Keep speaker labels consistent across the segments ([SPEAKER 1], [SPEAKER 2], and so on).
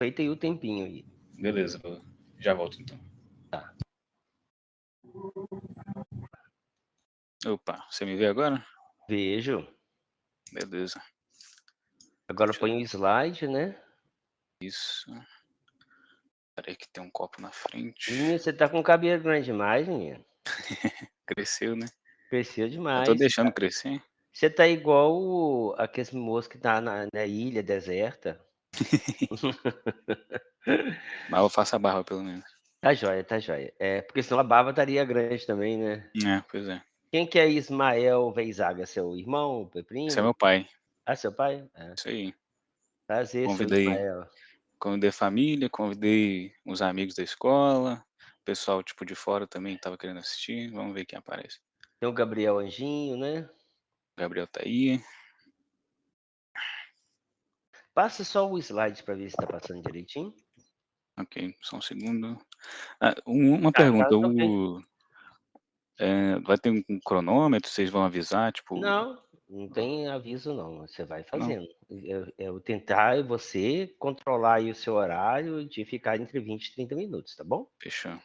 [SPEAKER 1] Feita aí o tempinho aí.
[SPEAKER 2] Beleza, já volto então.
[SPEAKER 1] Tá.
[SPEAKER 2] Opa, você me vê agora?
[SPEAKER 1] Vejo.
[SPEAKER 2] Beleza.
[SPEAKER 1] Agora põe o slide, né?
[SPEAKER 2] Isso. Peraí que tem um copo na frente.
[SPEAKER 1] Menina, você tá com cabelo grande demais, menina.
[SPEAKER 2] Cresceu, né?
[SPEAKER 1] Cresceu
[SPEAKER 2] Eu
[SPEAKER 1] demais.
[SPEAKER 2] tô deixando crescer.
[SPEAKER 1] Você tá igual aquele moço que tá na ilha deserta.
[SPEAKER 2] Mas eu faço a barba, pelo menos.
[SPEAKER 1] Tá joia, tá joia. Porque senão a barba estaria grande também, né?
[SPEAKER 2] Pois é.
[SPEAKER 1] Quem que é Ismael Veizaga? Seu irmão,
[SPEAKER 2] Esse é
[SPEAKER 1] primo?
[SPEAKER 2] meu pai.
[SPEAKER 1] Ah, seu pai?
[SPEAKER 2] Isso aí.
[SPEAKER 1] Prazer, seu
[SPEAKER 2] Convidei
[SPEAKER 1] Ismael.
[SPEAKER 2] a família, convidei os amigos da escola. O pessoal, tipo, de fora também tava querendo assistir. Vamos ver quem aparece.
[SPEAKER 1] Tem o Gabriel Anjinho, né?
[SPEAKER 2] O Gabriel tá aí.
[SPEAKER 1] Passa só o slide para ver se tá passando direitinho.
[SPEAKER 2] Ok, só um segundo. Uma
[SPEAKER 1] Tá
[SPEAKER 2] pergunta.
[SPEAKER 1] ok.
[SPEAKER 2] Vai ter um cronômetro? Vocês vão avisar? Tipo,
[SPEAKER 1] Não tem aviso não, você vai
[SPEAKER 2] não?
[SPEAKER 1] fazendo. Eu tentar você controlar aí o seu horário de ficar entre 20 e 30 minutos, tá bom?
[SPEAKER 2] Fechou.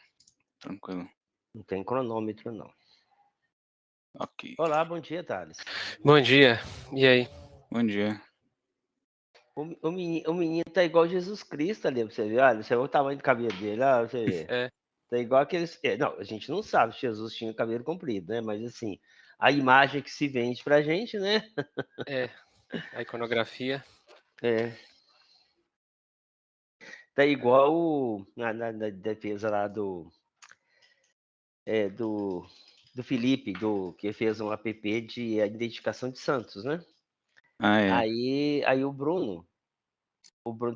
[SPEAKER 2] Tranquilo.
[SPEAKER 1] Não tem cronômetro não.
[SPEAKER 2] Ok.
[SPEAKER 1] Olá, bom dia, Thales.
[SPEAKER 3] Bom dia. E aí?
[SPEAKER 2] Bom dia.
[SPEAKER 1] O menino tá igual Jesus Cristo ali, pra você ver. Olha, você vê o tamanho do cabelo dele, olha, você vê.
[SPEAKER 3] É.
[SPEAKER 1] Tá igual aqueles. Não, a gente não sabe se Jesus tinha o cabelo comprido, né? Mas assim, a imagem que se vende pra gente, né?
[SPEAKER 3] A iconografia.
[SPEAKER 1] Tá igual na defesa lá do Felipe, que fez um app de identificação de santos, né? Aí o Bruno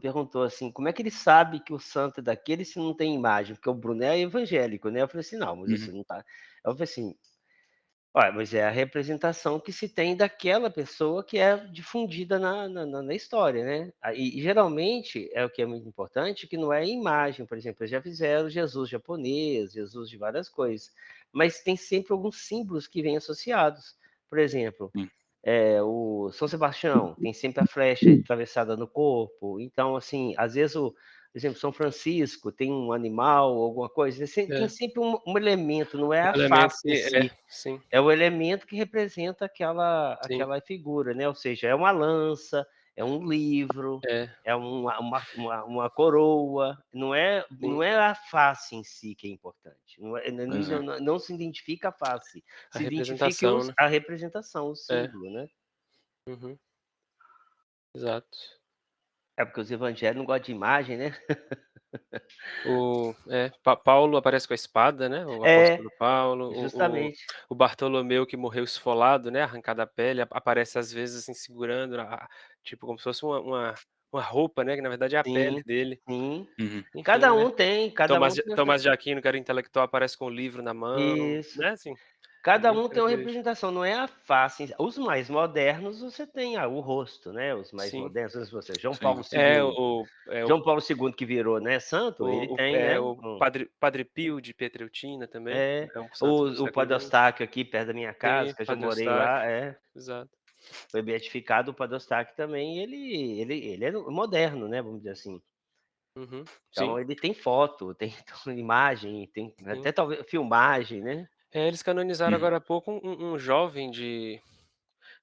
[SPEAKER 1] perguntou assim, como é que ele sabe que o santo é daquele se não tem imagem? Porque o Bruno é evangélico, né? Eu falei assim, não, mas isso não tá. Eu falei assim, olha, mas é a representação que se tem daquela pessoa que é difundida na história, né? E geralmente é o que é muito importante, que não é a imagem, por exemplo, eles já fizeram Jesus japonês, Jesus de várias coisas, mas tem sempre alguns símbolos que vêm associados. Por exemplo, o São Sebastião tem sempre a flecha atravessada no corpo, então, assim, às vezes por exemplo, São Francisco tem um animal, alguma coisa, tem sempre um elemento, não é a
[SPEAKER 3] elemento
[SPEAKER 1] face em si.
[SPEAKER 3] sim.
[SPEAKER 1] É o elemento que representa aquela figura, né? Ou seja, é uma lança, é um livro, é uma coroa, não é a face em si que é importante. Não se identifica a face, se identifica
[SPEAKER 3] representação, né?
[SPEAKER 1] a representação, o símbolo, né?
[SPEAKER 3] Uhum. Exato.
[SPEAKER 1] É porque os evangélicos não gostam de imagem, né?
[SPEAKER 3] Paulo aparece com a espada, né? O apóstolo Paulo.
[SPEAKER 1] Justamente.
[SPEAKER 3] O Bartolomeu que morreu esfolado, né? Arrancado a pele, aparece às vezes assim segurando, tipo como se fosse uma roupa, né? Que na verdade é a pele dele.
[SPEAKER 1] Sim.
[SPEAKER 3] Enfim,
[SPEAKER 1] Cada
[SPEAKER 3] né?
[SPEAKER 1] um tem.
[SPEAKER 3] Tomás de Aquino, que era intelectual, aparece com o livro na mão,
[SPEAKER 1] Isso.
[SPEAKER 3] né? Assim,
[SPEAKER 1] Cada
[SPEAKER 3] bem
[SPEAKER 1] um tem uma
[SPEAKER 3] característico.
[SPEAKER 1] representação, não é a face. Os mais modernos você tem o rosto, né? Os mais
[SPEAKER 3] Sim.
[SPEAKER 1] modernos, você, João
[SPEAKER 2] Sim.
[SPEAKER 1] Paulo II. João
[SPEAKER 3] o
[SPEAKER 1] Paulo II que virou, né, santo, ele tem, né?
[SPEAKER 3] o Padre Pio de Pietrelcina também. É um santo do
[SPEAKER 1] O
[SPEAKER 3] século
[SPEAKER 1] Padre
[SPEAKER 3] XX.
[SPEAKER 1] Eustáquio aqui perto da minha casa,
[SPEAKER 3] Sim,
[SPEAKER 1] que eu já
[SPEAKER 3] Padre
[SPEAKER 1] morei lá,
[SPEAKER 3] Eustáquio. Exato.
[SPEAKER 1] foi beatificado o Padre Eustáquio também, ele é moderno, né, vamos dizer assim.
[SPEAKER 3] Uhum.
[SPEAKER 1] Então
[SPEAKER 3] Sim.
[SPEAKER 1] ele tem foto, tem imagem, tem até talvez filmagem, né?
[SPEAKER 3] Eles canonizaram agora há pouco um jovem de...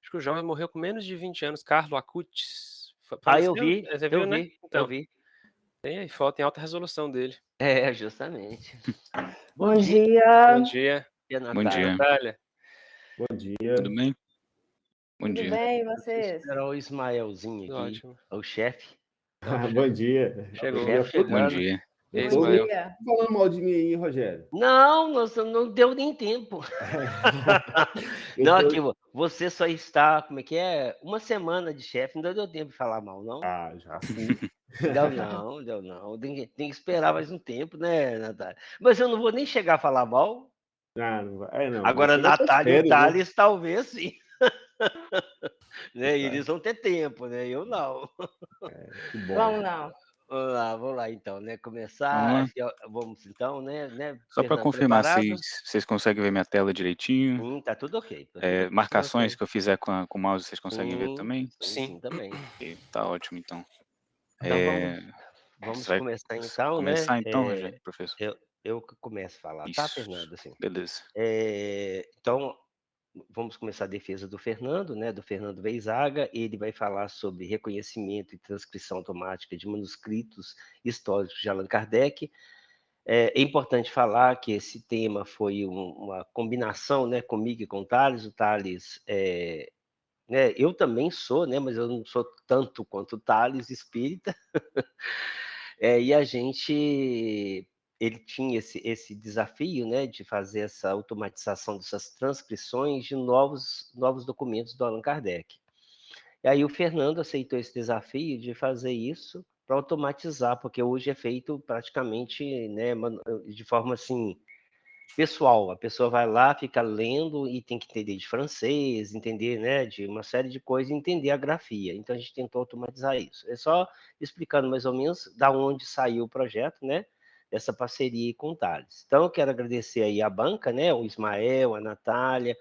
[SPEAKER 3] Acho que o jovem morreu com menos de 20 anos, Carlo Acutis.
[SPEAKER 1] Eu
[SPEAKER 3] Faleceu?
[SPEAKER 1] vi,
[SPEAKER 3] Você
[SPEAKER 1] eu
[SPEAKER 3] viu, né?
[SPEAKER 1] vi, eu
[SPEAKER 3] Então,
[SPEAKER 1] vi.
[SPEAKER 3] tem aí foto em alta resolução dele.
[SPEAKER 1] Justamente.
[SPEAKER 4] Bom dia.
[SPEAKER 3] Bom dia.
[SPEAKER 2] Bom dia.
[SPEAKER 3] Natália.
[SPEAKER 5] Bom dia.
[SPEAKER 2] Tudo bem? Bom
[SPEAKER 4] Tudo
[SPEAKER 2] dia.
[SPEAKER 4] bem, e vocês?
[SPEAKER 1] Esperar o Ismaelzinho aqui,
[SPEAKER 3] Ótimo.
[SPEAKER 1] o chefe.
[SPEAKER 5] Bom dia.
[SPEAKER 3] Chegou.
[SPEAKER 1] O chefe chegando.
[SPEAKER 2] Bom dia.
[SPEAKER 3] E aí,
[SPEAKER 4] Bom
[SPEAKER 3] Ismael?
[SPEAKER 4] dia.
[SPEAKER 5] Falando mal de mim aí, Rogério.
[SPEAKER 1] Não, não deu nem tempo. Não, aqui, você só está, como é que é? Uma semana de chefe, não deu tempo de falar mal, não?
[SPEAKER 5] Já sim.
[SPEAKER 1] Deu não. Tem que esperar mais um tempo, né, Natália? Mas eu não vou nem chegar a falar mal.
[SPEAKER 5] Não vai. Não,
[SPEAKER 1] Agora, Natália e o Thales, talvez sim. Né? Eles vão ter tempo, né? Eu não.
[SPEAKER 5] Que bom.
[SPEAKER 4] Vamos não.
[SPEAKER 1] Vamos lá então, né? Começar. Vamos então, né?
[SPEAKER 2] Só para
[SPEAKER 1] Fernando,
[SPEAKER 2] confirmar,
[SPEAKER 1] preparado?
[SPEAKER 2] vocês conseguem ver minha tela direitinho?
[SPEAKER 1] Sim, tá tudo ok.
[SPEAKER 2] Marcações que eu fizer com o mouse, vocês conseguem ver também?
[SPEAKER 1] Sim, também.
[SPEAKER 2] Tá ótimo, então.
[SPEAKER 1] Então vamos. Vamos
[SPEAKER 2] Você vai
[SPEAKER 1] começar então, né?
[SPEAKER 2] começar então, Rogério, professor?
[SPEAKER 1] Eu que começo a falar, tá,
[SPEAKER 2] Isso,
[SPEAKER 1] Fernando? Assim,
[SPEAKER 2] beleza.
[SPEAKER 1] então, vamos começar a defesa do Fernando, né? Do Fernando Weizaga. Ele vai falar sobre reconhecimento e transcrição automática de manuscritos históricos de Allan Kardec. É importante falar que esse tema foi uma combinação, né, comigo e com o Thales. O Thales, né, eu também sou, né, mas eu não sou tanto quanto o Thales, espírita. E a gente, ele tinha esse desafio, né, de fazer essa automatização dessas transcrições de novos documentos do Allan Kardec. E aí o Fernando aceitou esse desafio de fazer isso para automatizar, porque hoje é feito praticamente, né, de forma assim pessoal. A pessoa vai lá, fica lendo e tem que entender de francês, entender, né, de uma série de coisas, e entender a grafia. Então a gente tentou automatizar isso. É só explicando mais ou menos da onde saiu o projeto, né, dessa parceria com o Thales. Então eu quero agradecer aí a banca, né, o Ismael, a Natália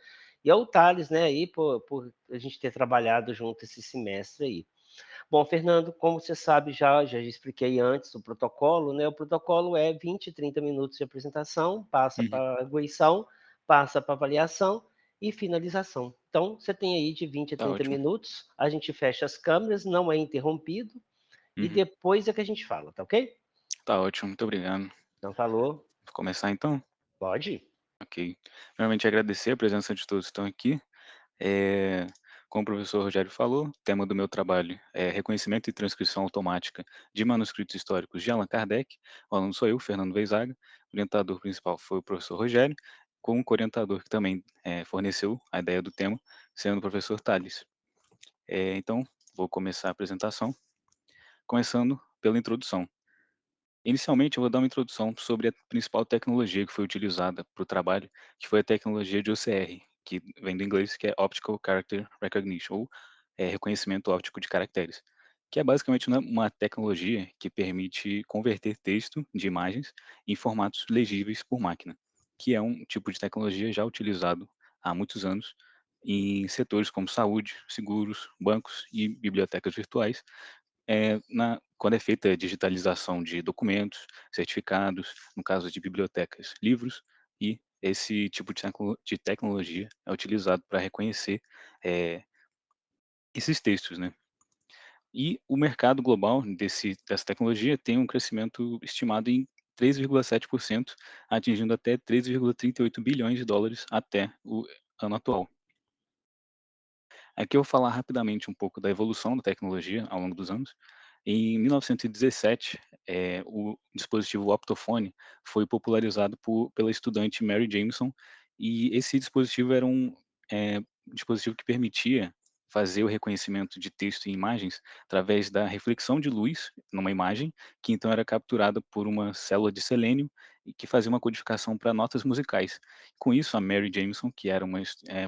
[SPEAKER 1] e ao Thales, né, aí por a gente ter trabalhado junto esse semestre aí. Bom, Fernando, como você sabe, já expliquei antes o protocolo, né? O protocolo é 20, 30 minutos de apresentação, passa para arguição, passa para avaliação e finalização. Então, você tem aí de 20 a
[SPEAKER 2] Tá
[SPEAKER 1] 30
[SPEAKER 2] ótimo.
[SPEAKER 1] minutos, a gente fecha as câmeras, não é interrompido, e depois é que a gente fala, tá ok?
[SPEAKER 2] Tá ótimo, muito obrigado.
[SPEAKER 1] Então, falou.
[SPEAKER 2] Vou começar então?
[SPEAKER 1] Pode?
[SPEAKER 2] Ok. Primeiramente, agradecer a presença de todos que estão aqui. É, Como o professor Rogério falou, o tema do meu trabalho é reconhecimento e transcrição automática de manuscritos históricos de Allan Kardec. O aluno sou eu, Fernando Weizaga. O orientador principal foi o professor Rogério, com um orientador que também forneceu a ideia do tema, sendo o professor Tales. Então, vou começar a apresentação, começando pela introdução. Inicialmente, eu vou dar uma introdução sobre a principal tecnologia que foi utilizada para o trabalho, que foi a tecnologia de OCR, que vem do inglês, que é Optical Character Recognition, ou reconhecimento óptico de caracteres, que é basicamente uma tecnologia que permite converter texto de imagens em formatos legíveis por máquina, que é um tipo de tecnologia já utilizado há muitos anos em setores como saúde, seguros, bancos e bibliotecas virtuais, quando é feita a digitalização de documentos, certificados, no caso de bibliotecas, livros, e esse tipo de tecnologia é utilizado para reconhecer eh, esses textos, né? E o mercado global dessa tecnologia tem um crescimento estimado em 3,7%, atingindo até 3,38 bilhões de dólares até o ano atual. Aqui eu vou falar rapidamente um pouco da evolução da tecnologia ao longo dos anos. Em 1917, o dispositivo optofone foi popularizado pela estudante Mary Jameson, e esse dispositivo era um dispositivo que permitia fazer o reconhecimento de texto e imagens através da reflexão de luz numa imagem, que então era capturada por uma célula de selênio e que fazia uma codificação para notas musicais. Com isso, a Mary Jameson, que era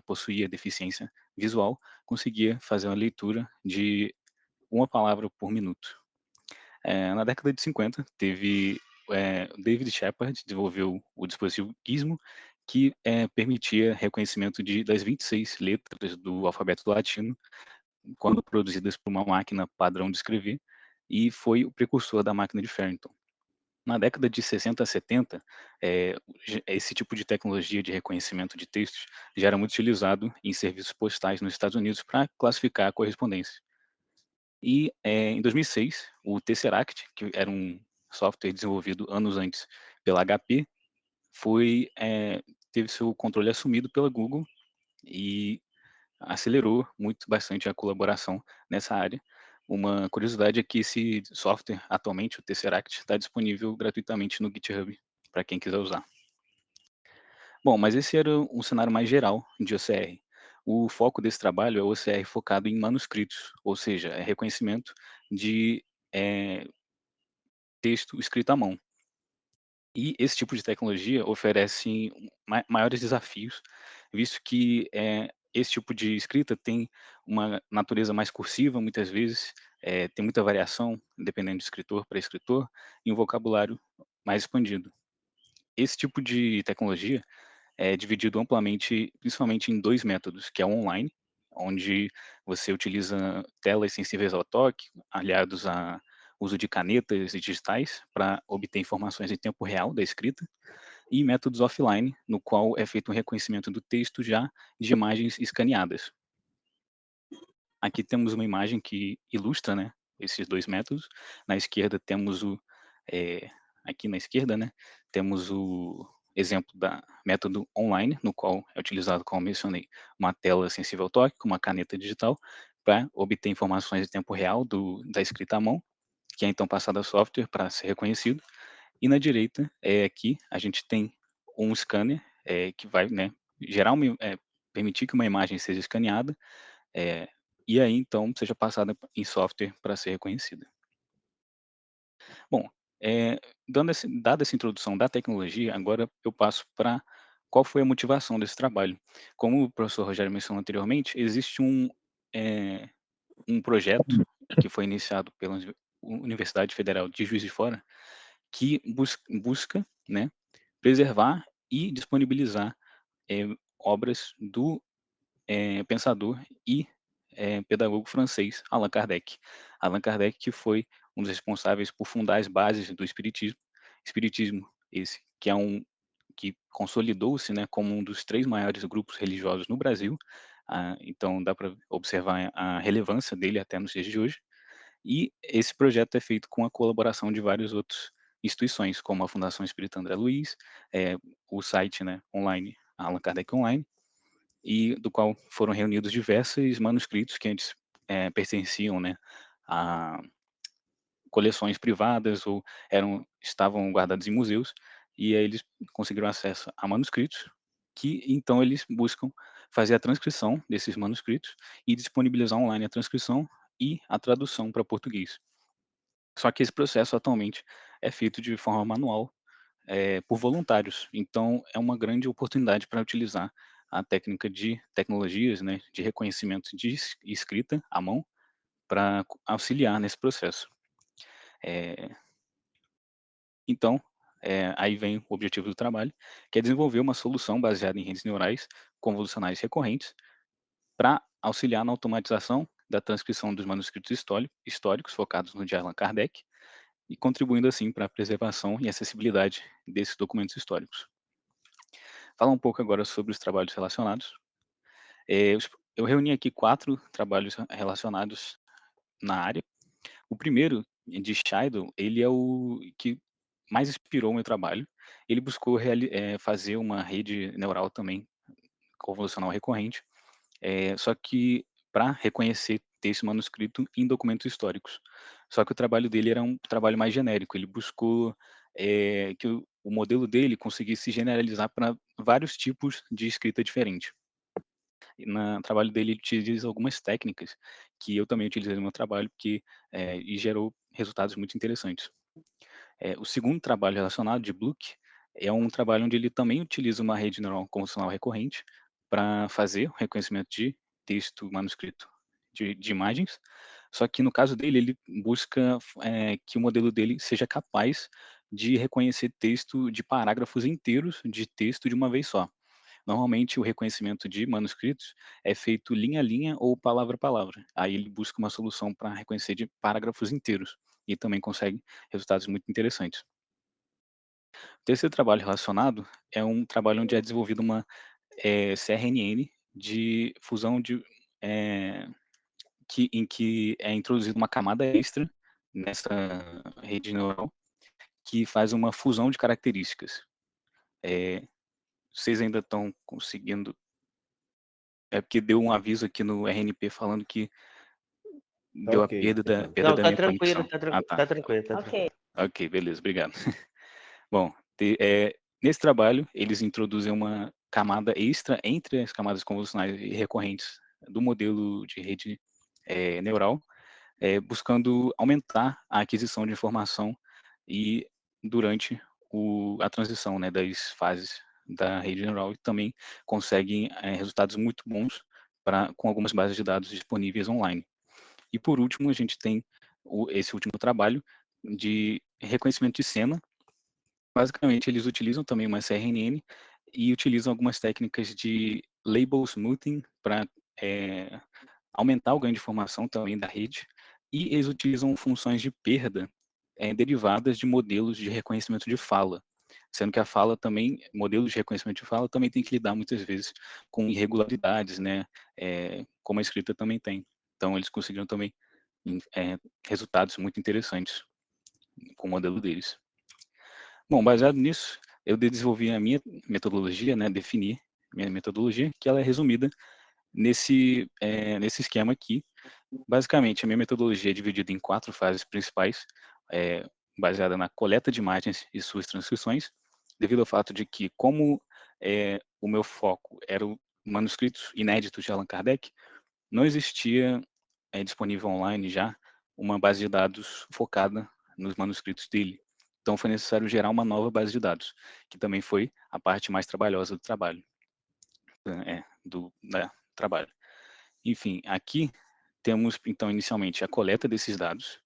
[SPEAKER 2] possuía deficiência visual, conseguia fazer uma leitura de uma palavra por minuto. Na década de 50, teve David Shepard desenvolveu o dispositivo Gizmo, que permitia reconhecimento das 26 letras do alfabeto latino, quando produzidas por uma máquina padrão de escrever, e foi o precursor da máquina de Farrington. Na década de 60 a 70, esse tipo de tecnologia de reconhecimento de textos já era muito utilizado em serviços postais nos Estados Unidos para classificar a correspondência. E em 2006, o Tesseract, que era um software desenvolvido anos antes pela HP, teve seu controle assumido pela Google e acelerou bastante a colaboração nessa área. Uma curiosidade é que esse software, atualmente, o Tesseract, está disponível gratuitamente no GitHub, para quem quiser usar. Bom, mas esse era um cenário mais geral de OCR. O foco desse trabalho é o OCR focado em manuscritos, ou seja, é reconhecimento de texto escrito à mão. E esse tipo de tecnologia oferece maiores desafios, visto que esse tipo de escrita tem uma natureza mais cursiva, muitas vezes, tem muita variação, dependendo de escritor para escritor, e um vocabulário mais expandido. Esse tipo de tecnologia é dividido amplamente, principalmente em dois métodos, que é o online, onde você utiliza telas sensíveis ao toque, aliados a uso de canetas e digitais para obter informações em tempo real da escrita, e métodos offline, no qual é feito um reconhecimento do texto já de imagens escaneadas. Aqui temos uma imagem que ilustra, né, esses dois métodos. Na esquerda temos aqui na esquerda, né, temos o exemplo da método online, no qual é utilizado, como mencionei, uma tela sensível ao toque, com uma caneta digital, para obter informações em tempo real da escrita à mão, que é então passada ao software para ser reconhecido. E na direita, aqui, a gente tem um scanner que vai, né, gerar permitir que uma imagem seja escaneada, eh, e aí então seja passada em software para ser reconhecida. Bom, dada essa introdução da tecnologia, agora eu passo para qual foi a motivação desse trabalho. Como o professor Rogério mencionou anteriormente, existe um projeto que foi iniciado pela Universidade Federal de Juiz de Fora, que busca, né, preservar e disponibilizar obras do pensador e pedagogo francês Allan Kardec. Allan Kardec, que foi um dos responsáveis por fundar as bases do espiritismo. Espiritismo esse que consolidou-se, né, como um dos 3 maiores grupos religiosos no Brasil. Então dá para observar a relevância dele até nos dias de hoje. E esse projeto é feito com a colaboração de várias outras instituições, como a Fundação Espírita André Luiz, o site, né, online Allan Kardec Online, e do qual foram reunidos diversos manuscritos que antes pertenciam, né, a coleções privadas ou estavam guardados em museus, e aí eles conseguiram acesso a manuscritos, que então eles buscam fazer a transcrição desses manuscritos e disponibilizar online a transcrição e a tradução para português. Só que esse processo atualmente é feito de forma manual, por voluntários. Então, é uma grande oportunidade para utilizar a técnica de tecnologias, né, de reconhecimento de escrita à mão, para auxiliar nesse processo. Eh, então, aí vem o objetivo do trabalho, que é desenvolver uma solução baseada em redes neurais convolucionais recorrentes para auxiliar na automatização da transcrição dos manuscritos históricos focados no de Allan Kardec, e contribuindo assim para a preservação e acessibilidade desses documentos históricos. Falar um pouco agora sobre os trabalhos relacionados. Eu reuni aqui 4 trabalhos relacionados na área. O primeiro, de Scheidel, ele é o que mais inspirou o meu trabalho. Ele buscou fazer uma rede neural também, convolucional recorrente, só que para reconhecer texto manuscrito em documentos históricos. Só que o trabalho dele era um trabalho mais genérico, ele buscou, que o modelo dele conseguisse generalizar para vários tipos de escrita diferente. E no trabalho dele ele utiliza algumas técnicas que eu também utilizei no meu trabalho, e gerou resultados muito interessantes. O segundo trabalho relacionado, de Bluch, é um trabalho onde ele também utiliza uma rede neural convolucional recorrente para fazer o reconhecimento de texto manuscrito de imagens, só que no caso dele, ele busca que o modelo dele seja capaz de reconhecer texto de parágrafos inteiros de texto de uma vez só. Normalmente, o reconhecimento de manuscritos é feito linha a linha ou palavra a palavra. Aí ele busca uma solução para reconhecer de parágrafos inteiros e também consegue resultados muito interessantes. O terceiro trabalho relacionado é um trabalho onde é desenvolvida uma CRNN de fusão eh, em que é introduzida uma camada extra nessa rede neural que faz uma fusão de características. Vocês ainda estão conseguindo. É porque deu um aviso aqui no RNP falando que
[SPEAKER 5] Tá
[SPEAKER 2] deu a
[SPEAKER 5] ok, Fernando.
[SPEAKER 2] perda
[SPEAKER 1] Não,
[SPEAKER 2] da
[SPEAKER 1] tá
[SPEAKER 2] minha
[SPEAKER 1] tranquilo,
[SPEAKER 2] conexão.
[SPEAKER 1] tá
[SPEAKER 2] Ah,
[SPEAKER 1] tranquilo,
[SPEAKER 2] tá.
[SPEAKER 1] tá tranquilo, tá tranquilo.
[SPEAKER 4] Ok.
[SPEAKER 2] Ok, beleza, obrigado. Bom, nesse trabalho, eles introduzem uma camada extra entre as camadas convolucionais e recorrentes do modelo de rede neural, buscando aumentar a aquisição de informação e durante a transição, né, das fases da rede neural, e também conseguem resultados muito bons com algumas bases de dados disponíveis online. E por último, a gente tem esse último trabalho de reconhecimento de cena. Basicamente, eles utilizam também uma CRNN e utilizam algumas técnicas de label smoothing para aumentar o ganho de informação também da rede, e eles utilizam funções de perda derivadas de modelos de reconhecimento de fala, sendo que a fala também, modelos de reconhecimento de fala também tem que lidar muitas vezes com irregularidades, né, como a escrita também tem. Então eles conseguiram também resultados muito interessantes com o modelo deles. Bom, baseado nisso, eu desenvolvi a minha metodologia, né, defini minha metodologia, que ela é resumida nesse esquema aqui. Basicamente, a minha metodologia é dividida em 4 fases principais, baseada na coleta de imagens e suas transcrições, devido ao fato de que, como o meu foco era o manuscritos inéditos de Allan Kardec, não existia disponível online já uma base de dados focada nos manuscritos dele. Então foi necessário gerar uma nova base de dados, que também foi a parte mais trabalhosa do trabalho. Do trabalho. Enfim, aqui temos, então, inicialmente a coleta desses dados.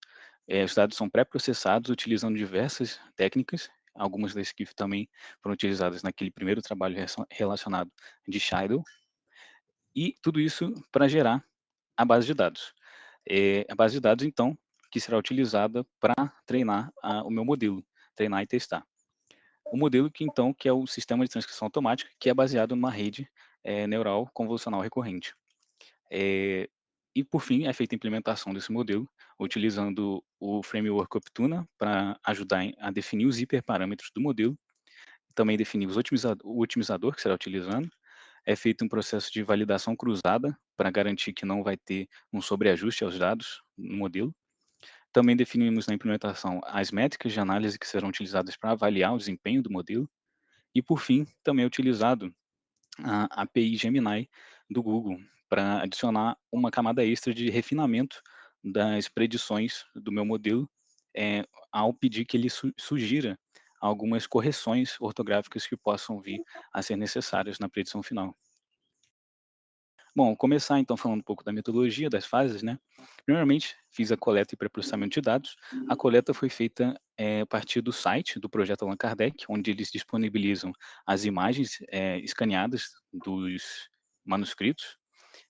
[SPEAKER 2] Os dados são pré-processados utilizando diversas técnicas, algumas das que também foram utilizadas naquele primeiro trabalho relacionado de Scheidel, e tudo isso para gerar a base de dados. A base de dados, então, que será utilizada para treinar o meu modelo, treinar e testar. O modelo que é o sistema de transcrição automática, que é baseado numa rede neural convolucional recorrente. E, por fim, é feita a implementação desse modelo, utilizando o framework Optuna para ajudar a definir os hiperparâmetros do modelo, também definir o otimizador que será utilizando. É feito um processo de validação cruzada para garantir que não vai ter um sobreajuste aos dados no modelo. Também definimos na implementação as métricas de análise que serão utilizadas para avaliar o desempenho do modelo. E, por fim, também é utilizado a API Gemini do Google para adicionar uma camada extra de refinamento das predições do meu modelo, ao pedir que ele sugira algumas correções ortográficas que possam vir a ser necessárias na predição final. Bom, começar então falando um pouco da metodologia, das fases, né? Primeiramente, fiz a coleta e pré-processamento de dados. A coleta foi feita a partir do site do projeto Allan Kardec, onde eles disponibilizam as imagens escaneadas dos manuscritos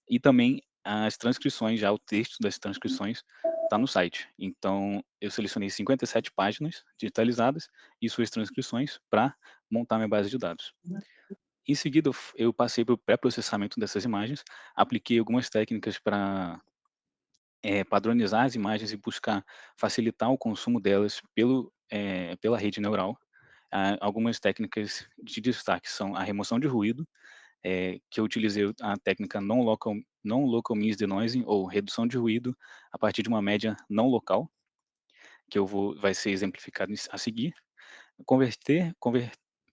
[SPEAKER 2] e também as transcrições, já o texto das transcrições está no site. Então, eu selecionei 57 páginas digitalizadas e suas transcrições para montar minha base de dados. Em seguida, eu passei para o pré-processamento dessas imagens, apliquei algumas técnicas para padronizar as imagens e buscar facilitar o consumo delas pela rede neural. Algumas técnicas de destaque são a remoção de ruído, que eu utilizei a técnica non-local means denoising, ou redução de ruído a partir de uma média não local, que vai ser exemplificado a seguir.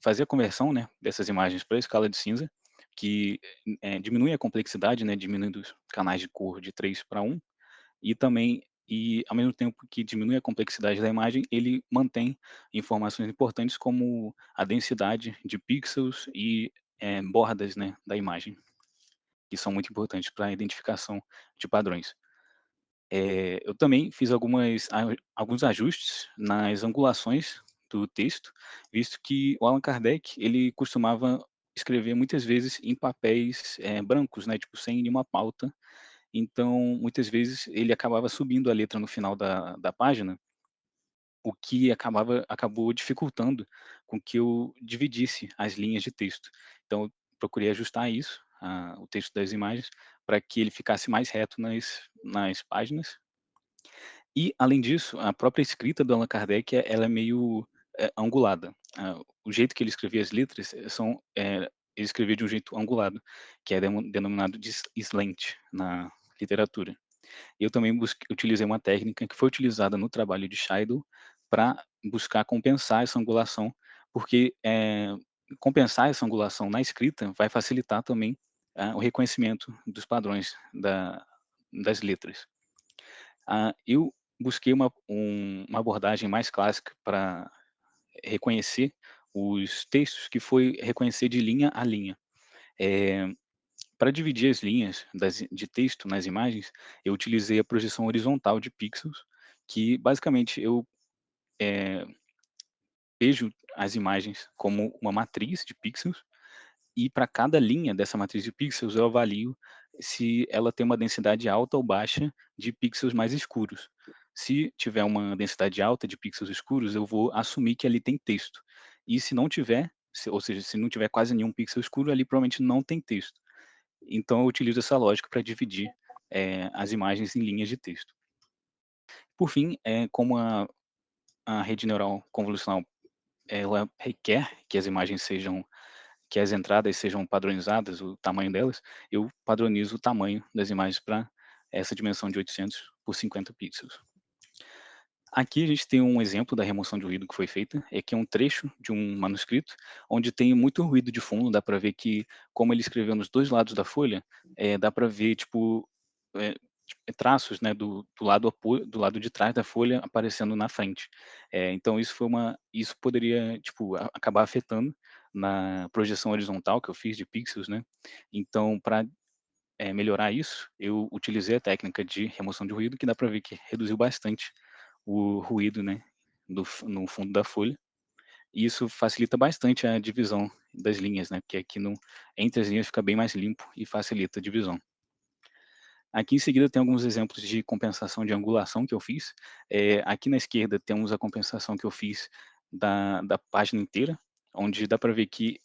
[SPEAKER 2] Fazer a conversão, né, dessas imagens para a escala de cinza, que diminui a complexidade, né, diminuindo os canais de cor de 3 para 1, e ao mesmo tempo que diminui a complexidade da imagem, ele mantém informações importantes como a densidade de pixels e bordas, né, da imagem, que são muito importantes para a identificação de padrões. Eu também fiz alguns ajustes nas angulações do texto, visto que o Allan Kardec, ele costumava escrever muitas vezes em papéis brancos, né, tipo, sem nenhuma pauta. Então, muitas vezes, ele acabava subindo a letra no final da página, o que acabou dificultando com que eu dividisse as linhas de texto. Então, eu procurei ajustar isso, o texto das imagens, para que ele ficasse mais reto nas páginas. E, além disso, a própria escrita do Allan Kardec, ela é meio angulada. O jeito que ele escrevia as letras ele escrevia de um jeito angulado, que é denominado de slant na literatura. Eu também utilizei uma técnica que foi utilizada no trabalho de Scheidel para buscar compensar essa angulação, porque compensar essa angulação na escrita vai facilitar também o reconhecimento dos padrões das letras. Eu busquei uma abordagem mais clássica para reconhecer os textos, que foi reconhecer de linha a linha. Para dividir as linhas de texto nas imagens, eu utilizei a projeção horizontal de pixels, que basicamente eu vejo as imagens como uma matriz de pixels, e para cada linha dessa matriz de pixels eu avalio se ela tem uma densidade alta ou baixa de pixels mais escuros. Se tiver uma densidade alta de pixels escuros, eu vou assumir que ali tem texto. E se não tiver, ou seja, se não tiver quase nenhum pixel escuro, ali provavelmente não tem texto. Então eu utilizo essa lógica para dividir as imagens em linhas de texto. Por fim, como a rede neural convolucional ela requer que as imagens sejam, que as entradas sejam padronizadas, o tamanho delas, eu padronizo o tamanho das imagens para essa dimensão de 800 por 50 pixels. Aqui a gente tem um exemplo da remoção de ruído que foi feita, que é um trecho de um manuscrito, onde tem muito ruído de fundo, dá para ver que, como ele escreveu nos dois lados da folha, dá para ver, tipo, traços, né, do lado de trás da folha aparecendo na frente. Então isso poderia, tipo, acabar afetando na projeção horizontal que eu fiz de pixels, né. Então para melhorar isso, eu utilizei a técnica de remoção de ruído, que dá para ver que reduziu bastante o ruído, né, no fundo da folha. E isso facilita bastante a divisão das linhas, né, porque aqui no entre as linhas fica bem mais limpo e facilita a divisão. Aqui em seguida tem alguns exemplos de compensação de angulação que eu fiz. Aqui na esquerda temos a compensação que eu fiz da página inteira, onde dá para ver que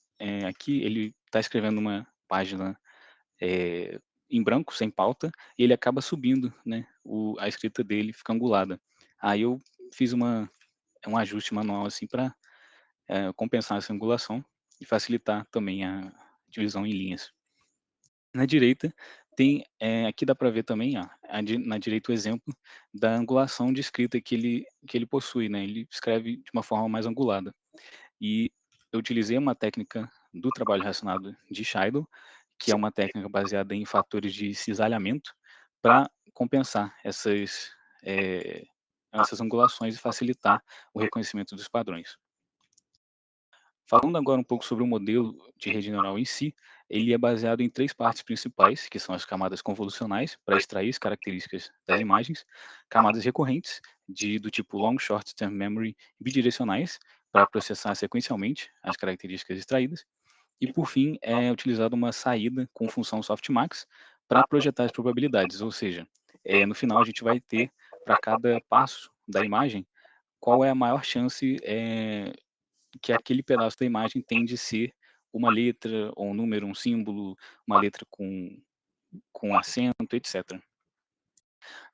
[SPEAKER 2] aqui ele está escrevendo uma página em branco, sem pauta, e ele acaba subindo, né, a escrita dele fica angulada. Aí eu fiz um ajuste manual assim para compensar essa angulação e facilitar também a divisão em linhas. Na direita tem, aqui dá para ver também, ó, na direita o exemplo da angulação de escrita que ele possui, né, ele escreve de uma forma mais angulada. E eu utilizei uma técnica do trabalho relacionado de Scheidel, que é uma técnica baseada em fatores de cisalhamento, para compensar essas angulações e facilitar o reconhecimento dos padrões. Falando agora um pouco sobre o modelo de rede neural em si, ele é baseado em três partes principais, que são as camadas convolucionais, para extrair as características das imagens, camadas recorrentes, do tipo Long Short Term Memory bidirecionais, para processar sequencialmente as características extraídas, e por fim é utilizada uma saída com função softmax para projetar as probabilidades, ou seja, no final a gente vai ter, para cada passo da imagem, qual é a maior chance que aquele pedaço da imagem tem de ser uma letra, ou um número, um símbolo, uma letra com acento, etc.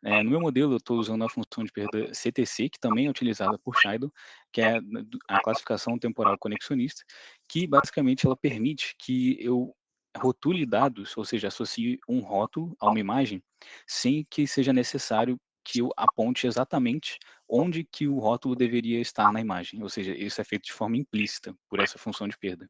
[SPEAKER 2] No meu modelo, eu estou usando a função de perda CTC, que também é utilizada por Scheidel, que é a classificação temporal conexionista, que basicamente ela permite que eu rotule dados, ou seja, associe um rótulo a uma imagem, sem que seja necessário que eu aponte exatamente onde que o rótulo deveria estar na imagem, ou seja, isso é feito de forma implícita por essa função de perda.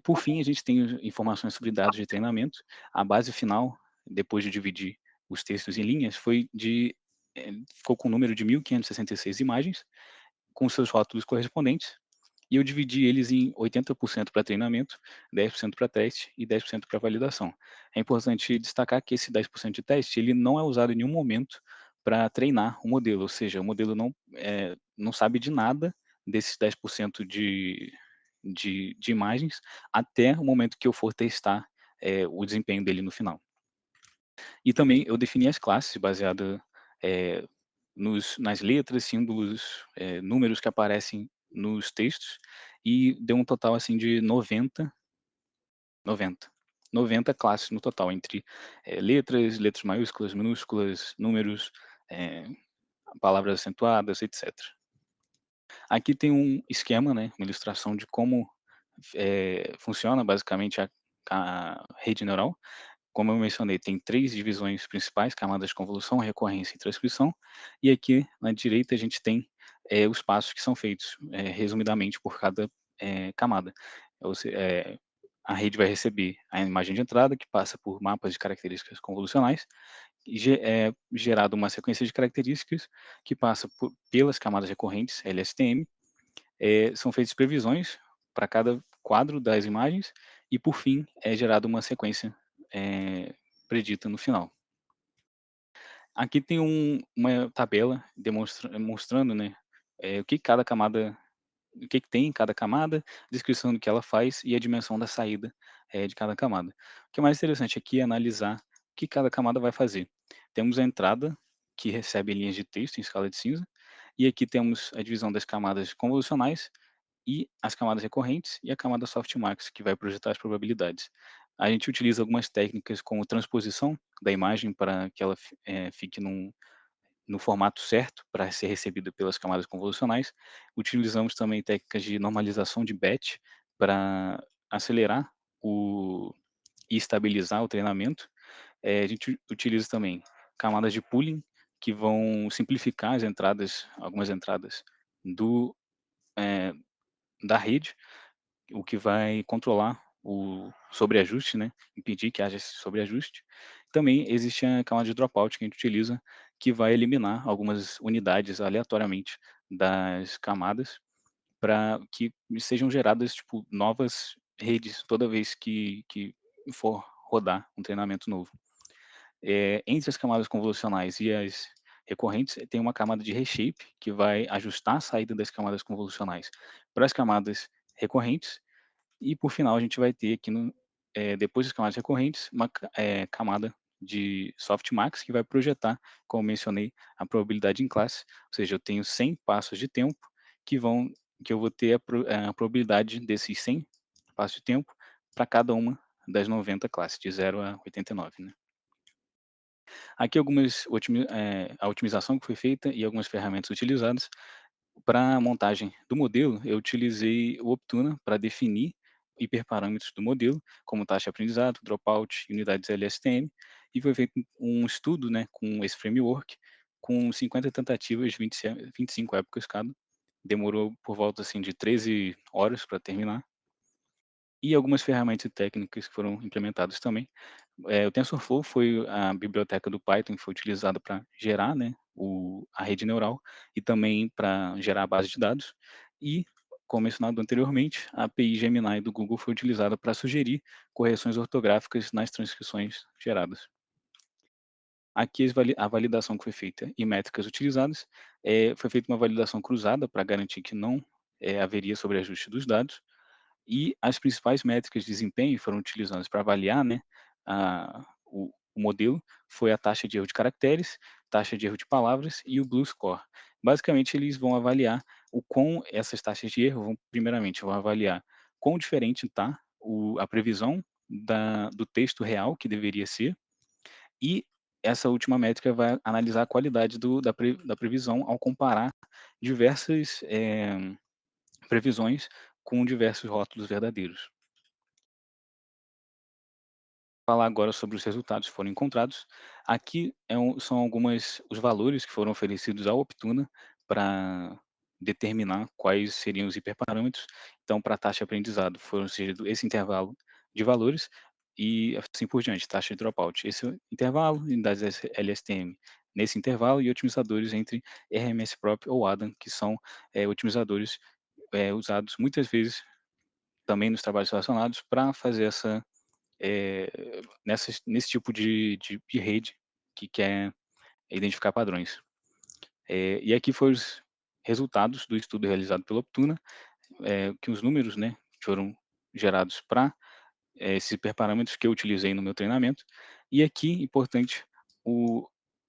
[SPEAKER 2] Por fim, a gente tem informações sobre dados de treinamento. A base final, depois de dividir os textos em linhas, ficou com o número de 1.566 imagens, com seus rótulos correspondentes, e eu dividi eles em 80% para treinamento, 10% para teste e 10% para validação. É importante destacar que esse 10% de teste ele não é usado em nenhum momento para treinar o modelo, ou seja, o modelo não sabe de nada desses 10% de imagens até o momento que eu for testar o desempenho dele no final. E também eu defini as classes baseada nas letras, símbolos, números que aparecem nos textos e deu um total assim de 90 classes no total, entre letras maiúsculas, minúsculas, números, eh, palavras acentuadas, etc. Aqui tem um esquema, né, uma ilustração de como funciona basicamente a rede neural. Como eu mencionei, tem três divisões principais: camadas de convolução, recorrência e transcrição. E aqui na direita a gente tem os passos que são feitos resumidamente por cada camada. A rede vai receber a imagem de entrada, que passa por mapas de características convolucionais, e gerado uma sequência de características que passa pelas camadas recorrentes, LSTM. São feitas previsões para cada quadro das imagens e, por fim, é gerada uma sequência predita no final. Aqui tem uma tabela mostrando, né, o que cada camada o que tem em cada camada, descrição do que ela faz e a dimensão da saída de cada camada. O que é mais interessante aqui é analisar o que cada camada vai fazer. Temos a entrada, que recebe linhas de texto em escala de cinza, e aqui temos a divisão das camadas convolucionais e as camadas recorrentes e a camada softmax, que vai projetar as probabilidades. A gente utiliza algumas técnicas como transposição da imagem para que ela fique no formato certo para ser recebida pelas camadas convolucionais. Utilizamos também técnicas de normalização de batch para acelerar e estabilizar o treinamento. A gente utiliza também camadas de pooling que vão simplificar algumas entradas do, eh, da rede, o que vai controlar o sobreajuste, né, impedir que haja esse sobreajuste. Também existe a camada de dropout que a gente utiliza, que vai eliminar algumas unidades aleatoriamente das camadas, para que sejam geradas, tipo, novas redes toda vez que for rodar um treinamento novo. Entre as camadas convolucionais e as recorrentes, tem uma camada de reshape, que vai ajustar a saída das camadas convolucionais para as camadas recorrentes, e por final a gente vai ter aqui depois das camadas recorrentes, uma camada de softmax que vai projetar, como mencionei, a probabilidade em classe, ou seja, eu tenho 100 passos de tempo que eu vou ter a probabilidade desses 100 passos de tempo para cada uma das 90 classes, de 0 a 89, né. Aqui a otimização que foi feita e algumas ferramentas utilizadas. Para a montagem do modelo, eu utilizei o Optuna para definir hiperparâmetros do modelo, como taxa de aprendizado, dropout e unidades LSTM, e foi feito um estudo, né, com esse framework, com 50 tentativas, 25 épocas cada. Demorou por volta assim, de 13 horas para terminar. E algumas ferramentas e técnicas que foram implementadas também. O TensorFlow foi a biblioteca do Python que foi utilizada para gerar, né, a rede neural e também para gerar a base de dados. E, como mencionado anteriormente, a API Gemini do Google foi utilizada para sugerir correções ortográficas nas transcrições geradas. Aqui a validação que foi feita e métricas utilizadas, foi feita uma validação cruzada para garantir que não haveria sobreajuste dos dados, e as principais métricas de desempenho foram utilizadas para avaliar, né, o modelo, foi a taxa de erro de caracteres, taxa de erro de palavras e o Blue Score. Basicamente, eles vão avaliar o quão essas taxas de erro primeiramente, vão avaliar quão diferente está a previsão do texto real, que deveria ser, e essa última métrica vai analisar a qualidade da previsão ao comparar diversas previsões com diversos rótulos verdadeiros. Falar agora sobre os resultados que foram encontrados. Aqui são os valores que foram oferecidos ao Optuna para determinar quais seriam os hiperparâmetros. Então, para a taxa de aprendizado, foram sugerido esse intervalo de valores e assim por diante, taxa de dropout. Esse intervalo, unidades LSTM nesse intervalo e otimizadores entre RMSProp ou ADAM, que são otimizadores usados muitas vezes também nos trabalhos relacionados para fazer nesse tipo de rede que quer identificar padrões. E aqui foram os resultados do estudo realizado pela Optuna, que os números, né, foram gerados para esses hiperparâmetros que eu utilizei no meu treinamento. E aqui, importante,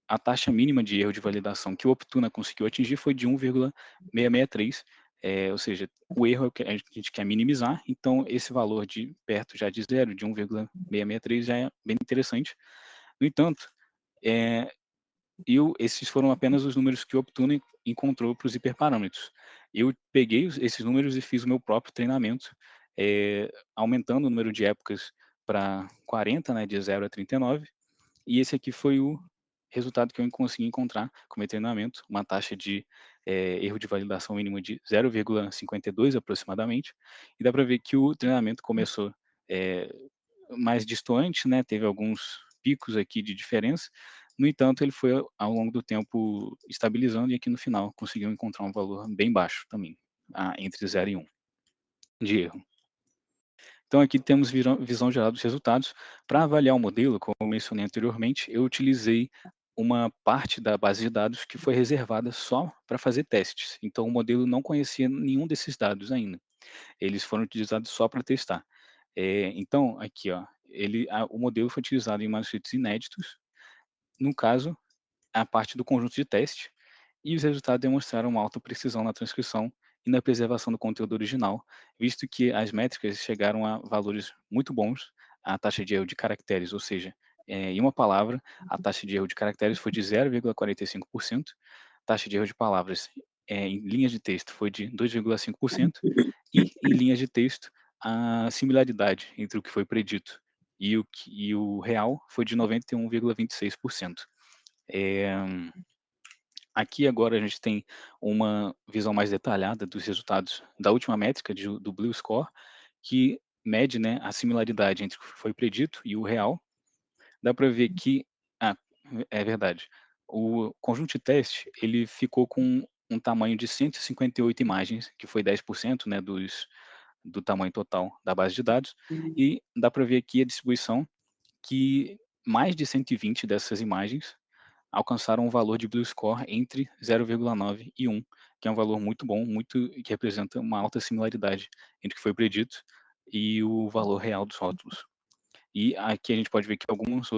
[SPEAKER 2] a taxa mínima de erro de validação que o Optuna conseguiu atingir foi de 1,663, ou seja, o erro é o que a gente quer minimizar, então esse valor de perto já de zero, de 1,663, já é bem interessante. No entanto, eh, esses foram apenas os números que o Optuna encontrou para os hiperparâmetros. Eu peguei esses números e fiz o meu próprio treinamento, aumentando o número de épocas para 40, né, de 0 a 39, e esse aqui foi o resultado que eu consegui encontrar com o meu treinamento, uma taxa de erro de validação mínima de 0,52 aproximadamente, e dá para ver que o treinamento começou eh, mais distante, né, teve alguns picos aqui de diferença, no entanto, ele foi ao longo do tempo estabilizando e aqui no final conseguiu encontrar um valor bem baixo também, entre 0 e 1 de erro. Então aqui temos visão geral dos resultados. Para avaliar o modelo, como eu mencionei anteriormente, eu utilizei uma parte da base de dados que foi reservada só para fazer testes. Então o modelo não conhecia nenhum desses dados ainda. Eles foram utilizados só para testar. Então, aqui, ó, o modelo foi utilizado em manuscritos inéditos, no caso, a parte do conjunto de teste, e os resultados demonstraram uma alta precisão na transcrição e na preservação do conteúdo original, visto que as métricas chegaram a valores muito bons, a taxa de erro de caracteres, ou seja, em uma palavra, a taxa de erro de caracteres foi de 0,45%, taxa de erro de palavras em linhas de texto foi de 2,5%, e em linhas de texto, a similaridade entre o que foi predito e o real foi de 91,26%. Eh, Aqui agora a gente tem uma visão mais detalhada dos resultados da última métrica do Blue Score, que mede, né, a similaridade entre o que foi predito e o real. Dá para ver que, ah, é verdade. O conjunto de teste, ele ficou com um tamanho de 158 imagens, que foi 10%, né, do tamanho total da base de dados, e dá para ver aqui a distribuição que mais de 120 dessas imagens alcançaram um valor de Blue Score entre 0,9 e 1, que é um valor muito bom, que representa uma alta similaridade entre o que foi predito e o valor real dos rótulos. E aqui a gente pode ver que algumas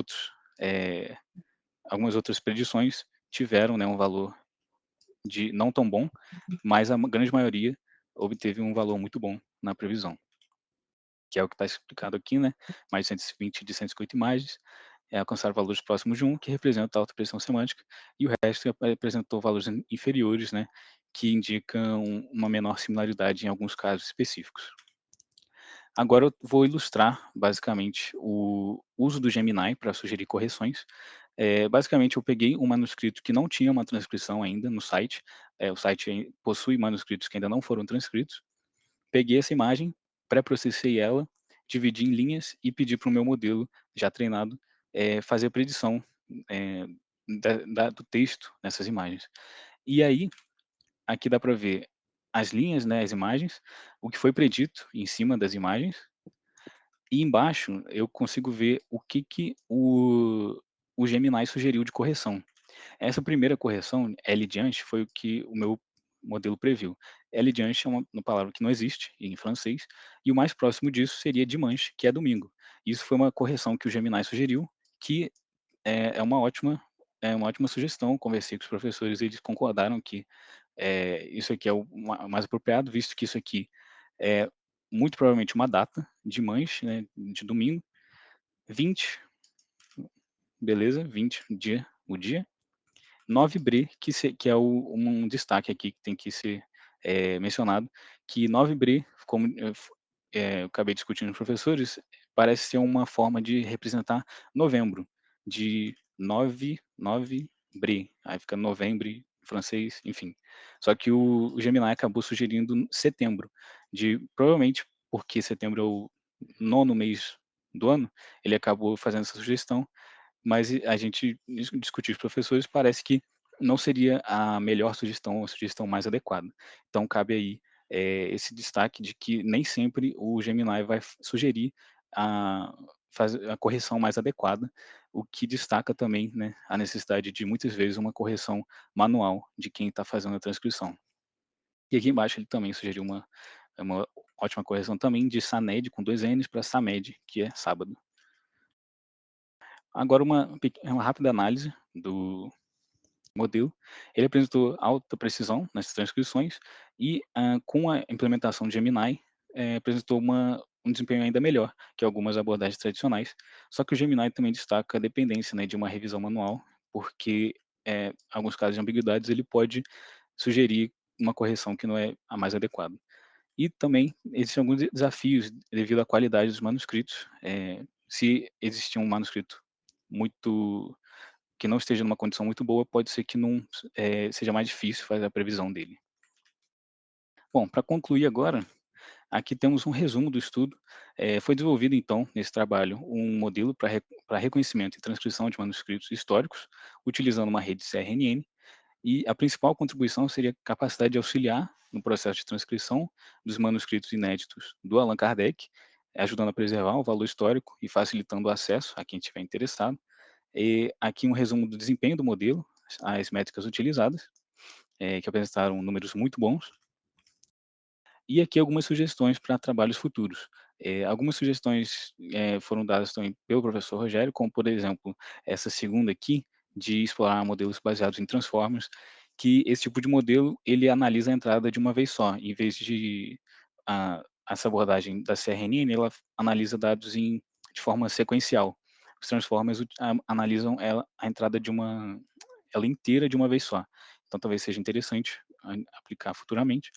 [SPEAKER 2] outras predições tiveram, né, um valor de não tão bom, mas a grande maioria obteve um valor muito bom na previsão, que é o que está explicado aqui, né? Mais de 120 de 150 imagens alcançaram valores próximos de 1, que representa a alta pressão semântica, e o resto apresentou valores inferiores, né? Que indicam uma menor similaridade em alguns casos específicos. Agora eu vou ilustrar, basicamente, o uso do Gemini para sugerir correções. Basicamente, eu peguei um manuscrito que não tinha uma transcrição ainda no site. O site possui manuscritos que ainda não foram transcritos. Peguei essa imagem, pré-processei ela, dividi em linhas e pedi para o meu modelo, já treinado, fazer a predição eh, do texto nessas imagens. E aí, aqui dá para ver as linhas, né, as imagens, o que foi predito em cima das imagens, e embaixo eu consigo ver o que, o Gemini sugeriu de correção. Essa primeira correção, L diante, foi o que o meu modelo previu. L diante é uma palavra que não existe em francês, e o mais próximo disso seria dimanche, que é domingo. Isso foi uma correção que o Gemini sugeriu, que é uma ótima sugestão. Conversei com os professores, eles concordaram que isso aqui é o mais apropriado, visto que isso aqui é muito provavelmente uma data de manche, né, de domingo, 20, beleza, 20, o dia, 9 Bre, que é um destaque aqui que tem que ser mencionado, que 9 Bre, como eu acabei discutindo com os professores, parece ser uma forma de representar novembro, de 9 Bre, aí fica novembro em francês, enfim. Só que o Gemini acabou sugerindo setembro, provavelmente porque setembro é o nono mês do ano, ele acabou fazendo essa sugestão, mas a gente discutiu com os professores, parece que não seria a melhor sugestão, a sugestão mais adequada. Então cabe aí, esse destaque de que nem sempre o Gemini vai sugerir a fazer a correção mais adequada, o que destaca também, né, a necessidade de muitas vezes uma correção manual de quem está fazendo a transcrição. E aqui embaixo ele também sugeriu uma ótima correção também de SANED com 2 N's para SAMED, que é sábado. Agora uma rápida análise do modelo. Ele apresentou alta precisão nas transcrições e, com a implementação de Gemini, apresentou um desempenho ainda melhor que algumas abordagens tradicionais. Só que o Gemini também destaca a dependência, né, de uma revisão manual, porque, em alguns casos de ambiguidades, ele pode sugerir uma correção que não é a mais adequada. E também existem alguns desafios devido à qualidade dos manuscritos. Se existir um manuscrito muito que não esteja numa condição muito boa, pode ser que não seja mais difícil fazer a previsão dele. Bom, para concluir agora, aqui temos um resumo do estudo. Foi desenvolvido, então, nesse trabalho, um modelo para reconhecimento e transcrição de manuscritos históricos, utilizando uma rede CRNN, e a principal contribuição seria a capacidade de auxiliar no processo de transcrição dos manuscritos inéditos do Allan Kardec, ajudando a preservar o valor histórico e facilitando o acesso a quem estiver interessado. E aqui um resumo do desempenho do modelo, as métricas utilizadas, que apresentaram números muito bons. E aqui algumas sugestões para trabalhos futuros. Algumas sugestões foram dadas também pelo professor Rogério, como por exemplo, essa segunda aqui, de explorar modelos baseados em transformers, que esse tipo de modelo ele analisa a entrada de uma vez só, em vez de essa abordagem da CNN, ela analisa dados de forma sequencial. Os transformers analisam a entrada ela inteira de uma vez só. Então talvez seja interessante aplicar futuramente.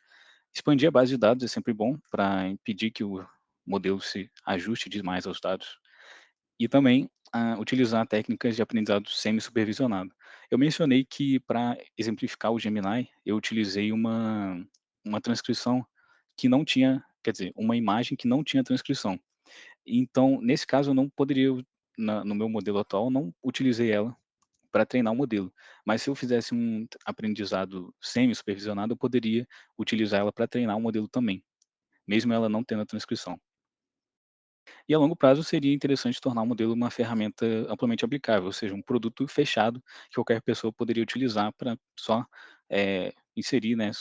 [SPEAKER 2] Expandir a base de dados é sempre bom para impedir que o modelo se ajuste demais aos dados. E também utilizar técnicas de aprendizado semi-supervisionado. Eu mencionei que para exemplificar o Gemini, eu utilizei uma transcrição que não tinha, quer dizer, uma imagem que não tinha transcrição. Então, nesse caso, eu não poderia, no meu modelo atual, não utilizei ela para treinar o modelo. Mas se eu fizesse um aprendizado semi-supervisionado, eu poderia utilizar ela para treinar o modelo também, mesmo ela não tendo a transcrição. E a longo prazo seria interessante tornar o modelo uma ferramenta amplamente aplicável, ou seja, um produto fechado que qualquer pessoa poderia utilizar para só inserir, né,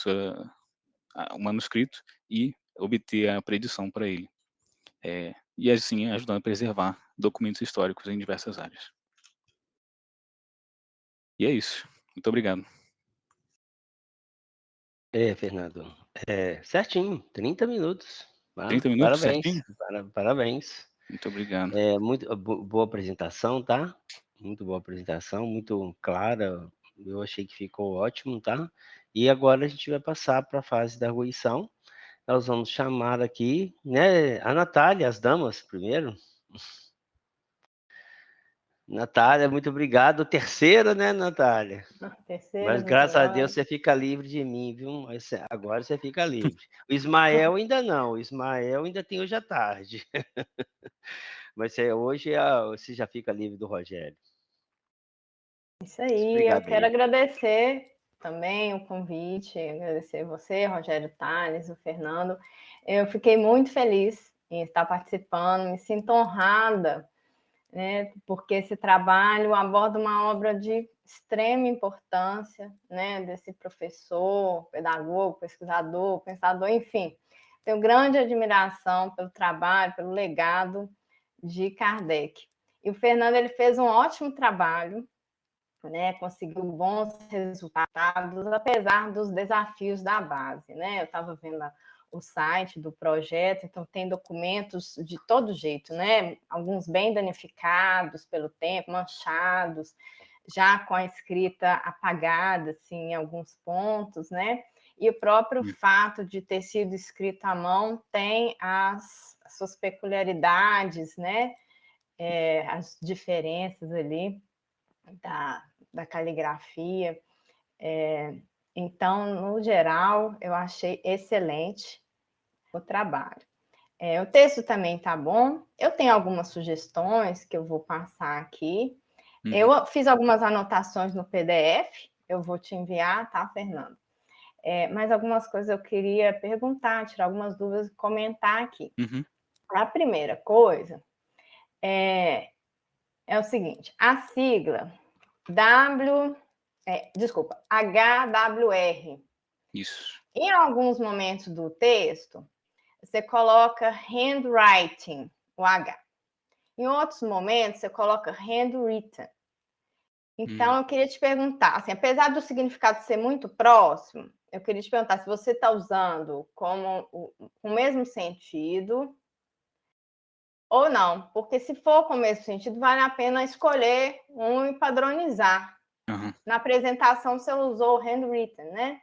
[SPEAKER 2] o manuscrito e obter a predição para ele. E assim ajudando a preservar documentos históricos em diversas áreas. E é isso. Muito obrigado.
[SPEAKER 1] Fernando, certinho, 30 minutos.
[SPEAKER 2] 30 minutos
[SPEAKER 1] Parabéns,
[SPEAKER 2] certinho?
[SPEAKER 1] parabéns.
[SPEAKER 2] Muito obrigado.
[SPEAKER 1] Muito boa apresentação, tá? Muito boa apresentação, muito clara. Eu achei que ficou ótimo, tá? E agora a gente vai passar para a fase da arguição. Nós vamos chamar aqui, né, a Natália, as damas primeiro. Natália, muito obrigado. Terceira, né, Natália?
[SPEAKER 4] Terceira,
[SPEAKER 1] Mas graças a Deus
[SPEAKER 4] horas.
[SPEAKER 1] você fica livre de mim, viu? Agora você fica livre. O Ismael ainda não, o Ismael ainda tem hoje à tarde. Mas hoje você já fica livre do Rogério.
[SPEAKER 4] Isso aí, eu quero agradecer também o convite, agradecer você, Rogério Tales, o Fernando. Eu fiquei muito feliz em estar participando, me sinto honrada, né, porque esse trabalho aborda uma obra de extrema importância, né, desse professor, pedagogo, pesquisador, pensador, enfim. Tenho grande admiração pelo trabalho, pelo legado de Kardec. E o Fernando ele fez um ótimo trabalho, né, conseguiu bons resultados, apesar dos desafios da base, né? Eu estava vendo o site do projeto, então tem documentos de todo jeito, né? Alguns bem danificados pelo tempo, manchados, já com a escrita apagada, assim, em alguns pontos, né? E o próprio fato de ter sido escrito à mão tem as suas peculiaridades, né? As diferenças ali da caligrafia. Então, no geral, eu achei excelente o trabalho. O texto também está bom. Eu tenho algumas sugestões que eu vou passar aqui. Eu fiz algumas anotações no PDF, eu vou te enviar, tá, Fernando? Mas algumas coisas eu queria perguntar, tirar algumas dúvidas e comentar aqui. A primeira coisa é o seguinte: a sigla HWR.
[SPEAKER 2] Isso.
[SPEAKER 4] Em alguns momentos do texto, você coloca handwriting, o H. Em outros momentos, você coloca handwritten. Então, eu queria te perguntar, assim, apesar do significado ser muito próximo, eu queria te perguntar se você está usando como o mesmo sentido ou não. Porque se for com o mesmo sentido, vale a pena escolher um e padronizar. Na apresentação, você usou o handwritten, né?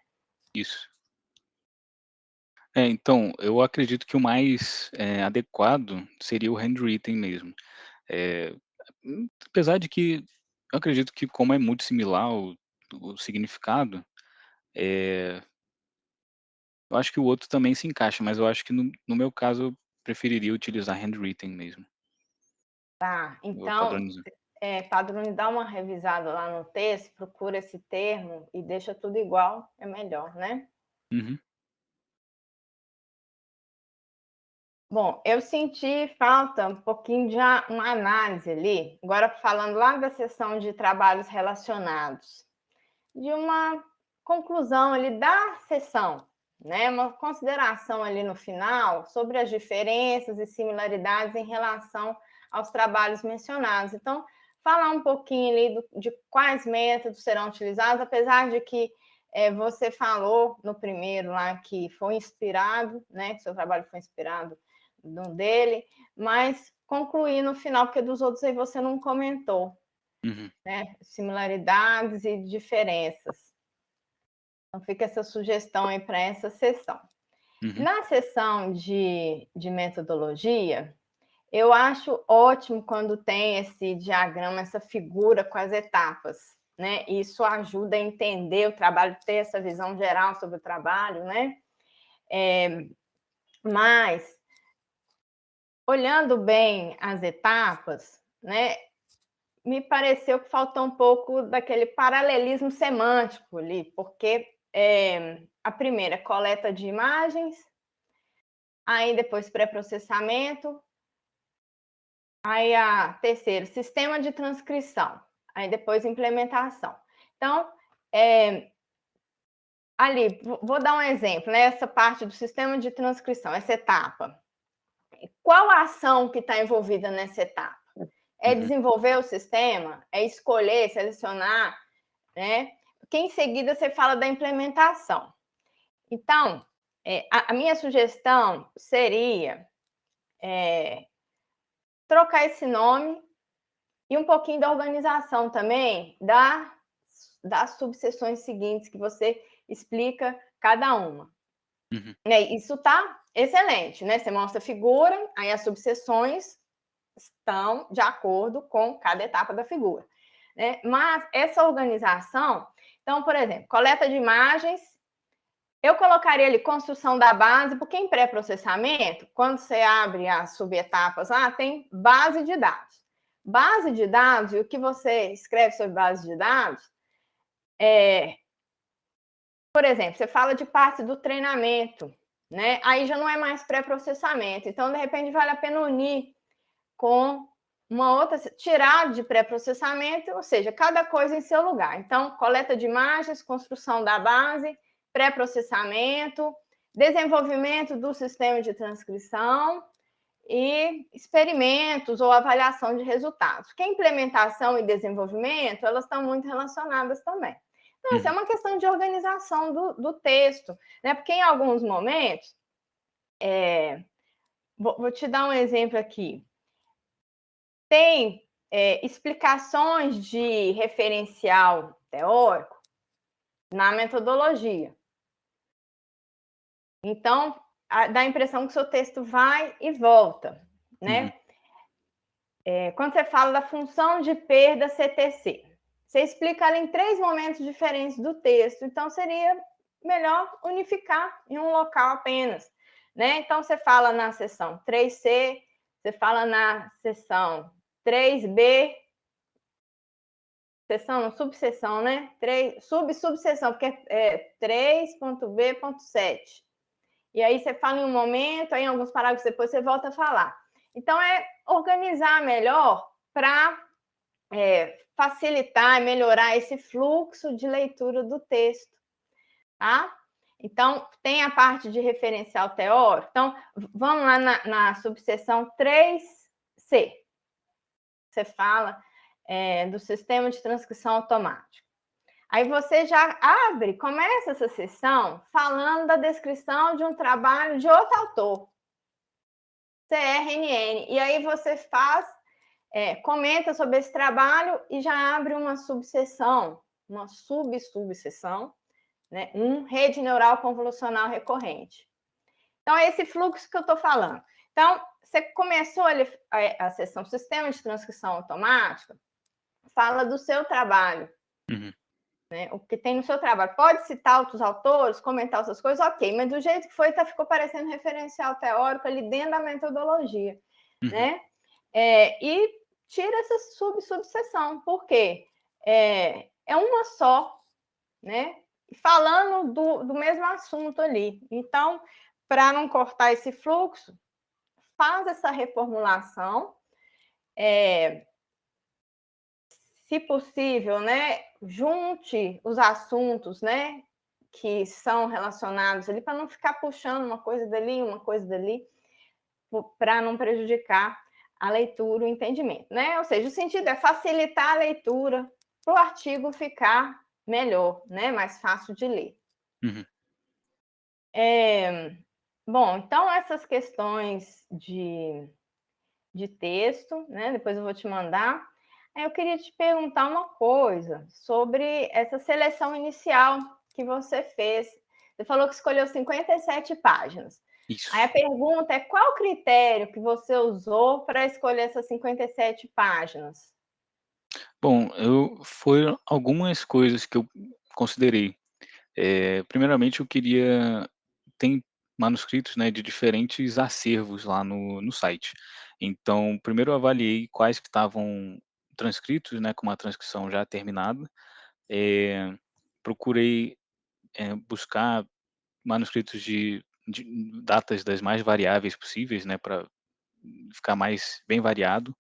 [SPEAKER 2] Isso. Então, eu acredito que o mais adequado seria o handwritten mesmo. Apesar de que eu acredito que como é muito similar o significado, eu acho que o outro também se encaixa, mas eu acho que no meu caso eu preferiria utilizar handwritten mesmo.
[SPEAKER 4] Tá,
[SPEAKER 2] Vou
[SPEAKER 4] então,
[SPEAKER 2] padronizar.
[SPEAKER 4] padronizar uma revisada lá no texto, procura esse termo e deixa tudo igual, é melhor, né? Bom, eu senti falta um pouquinho de uma análise ali, agora falando lá da sessão de trabalhos relacionados, de uma conclusão ali da sessão, né? Uma consideração ali no final sobre as diferenças e similaridades em relação aos trabalhos mencionados. Então, falar um pouquinho ali de quais métodos serão utilizados, apesar de que você falou no primeiro lá que foi inspirado, né? Que seu trabalho foi inspirado no dele, mas concluir no final, porque dos outros aí você não comentou, né? Similaridades e diferenças. Então, fica essa sugestão aí para essa sessão. Na sessão de metodologia, eu acho ótimo quando tem esse diagrama, essa figura com as etapas, né? Isso ajuda a entender o trabalho, ter essa visão geral sobre o trabalho, né? Mas, olhando bem as etapas, né? Me pareceu que faltou um pouco daquele paralelismo semântico ali, porque a primeira, coleta de imagens, aí depois pré-processamento, aí a terceira, sistema de transcrição, aí depois implementação. Então, ali, vou dar um exemplo, né? Essa parte do sistema de transcrição, essa etapa. Qual a ação que está envolvida nessa etapa? É desenvolver o sistema? É escolher, selecionar, né? Porque em seguida você fala da implementação. Então, a minha sugestão seria trocar esse nome e um pouquinho da organização também das subseções seguintes que você explica cada uma. Isso está excelente, né? Você mostra a figura, aí as subseções estão de acordo com cada etapa da figura, né? Mas essa organização, então, por exemplo, coleta de imagens, eu colocaria ali construção da base, porque em pré-processamento, quando você abre as subetapas lá, tem base de dados. Base de dados, e o que você escreve sobre base de dados, por exemplo, você fala de parte do treinamento, né? Aí já não é mais pré-processamento. Então, de repente, vale a pena unir com uma outra, tirar de pré-processamento, ou seja, cada coisa em seu lugar. Então, coleta de imagens, construção da base, pré-processamento, desenvolvimento do sistema de transcrição e experimentos ou avaliação de resultados. Porque implementação e desenvolvimento, elas estão muito relacionadas também. Então, isso é uma questão de organização do texto, né? Porque em alguns momentos, vou te dar um exemplo aqui. Tem explicações de referencial teórico na metodologia. Então, dá a impressão que o seu texto vai e volta, né? Quando você fala da função de perda CTC, você explica ela em 3 momentos diferentes do texto, então seria melhor unificar em um local apenas, né? Então, você fala na seção 3C, você fala na seção 3B, seção, subseção, né? Subseção, porque é 3.B.7. E aí você fala em um momento, aí em alguns parágrafos depois você volta a falar. Então, é organizar melhor para facilitar e melhorar esse fluxo de leitura do texto, tá? Então, tem a parte de referencial teórico. Então, vamos lá na subseção 3C. Você fala do sistema de transcrição automática. Aí você já começa essa sessão falando da descrição de um trabalho de outro autor, CRNN. E aí você comenta sobre esse trabalho e já abre uma subseção, uma subseção, né? Rede neural convolucional recorrente. Então, é esse fluxo que eu estou falando. Então, você começou ali a sessão Sistema de Transcrição Automática, fala do seu trabalho, né? O que tem no seu trabalho. Pode citar outros autores, comentar outras coisas, ok, mas do jeito que foi, ficou parecendo referencial teórico ali dentro da metodologia, né? E tira essa subseção, porque é uma só, né? Falando do mesmo assunto ali. Então, para não cortar esse fluxo, faz essa reformulação, se possível, né, junte os assuntos, né, que são relacionados ali, para não ficar puxando uma coisa dali, para não prejudicar a leitura, o entendimento, né? Ou seja, o sentido é facilitar a leitura para o artigo ficar melhor, né? Mais fácil de ler.
[SPEAKER 2] Uhum.
[SPEAKER 4] Bom, então essas questões de texto, né? Depois eu vou te mandar. Eu queria te perguntar uma coisa sobre essa seleção inicial que você fez. Você falou que escolheu 57 páginas.
[SPEAKER 2] Isso.
[SPEAKER 4] Aí a pergunta é: qual critério que você usou para escolher essas 57 páginas?
[SPEAKER 2] Bom, foram algumas coisas que eu considerei. Primeiramente, eu queria. Tem manuscritos, né, de diferentes acervos lá no site. Então, primeiro eu avaliei quais que estavam transcritos, né, com uma transcrição já terminada. Procurei buscar manuscritos de datas das mais variáveis possíveis, né, para ficar mais bem variado.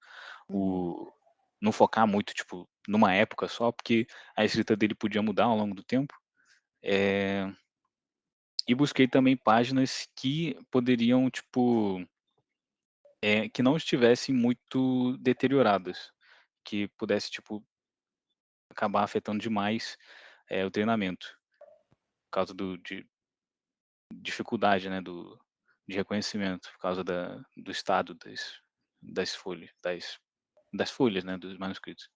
[SPEAKER 2] Não focar muito, tipo, numa época só, porque a escrita dele podia mudar ao longo do tempo. E busquei também páginas que poderiam, tipo, que não estivessem muito deterioradas, que pudesse, tipo, acabar afetando demais, o treinamento, por causa de dificuldade, né, de reconhecimento, por causa do estado das folhas, das folhas, né, dos manuscritos.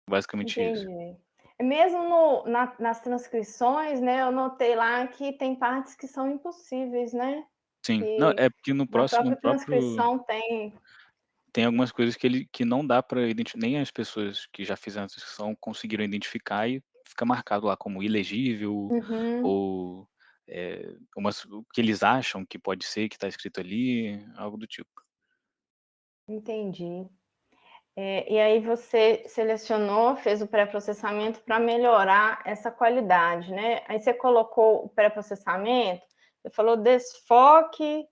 [SPEAKER 2] Basicamente isso.
[SPEAKER 4] Entendi. Mesmo nas transcrições, né, eu notei lá que tem partes que são impossíveis, né?
[SPEAKER 2] Sim. Não,
[SPEAKER 4] Que
[SPEAKER 2] é porque no
[SPEAKER 4] na
[SPEAKER 2] próprio
[SPEAKER 4] própria transcrição
[SPEAKER 2] tem algumas coisas que não dá para identificar, nem as pessoas que já fizeram a transcrição conseguiram identificar e fica marcado lá como ilegível ou, o que eles acham que pode ser que está escrito ali, algo do tipo.
[SPEAKER 4] Entendi. E aí você selecionou, fez o pré-processamento para melhorar essa qualidade, né? Aí você colocou o pré-processamento, você falou desfoque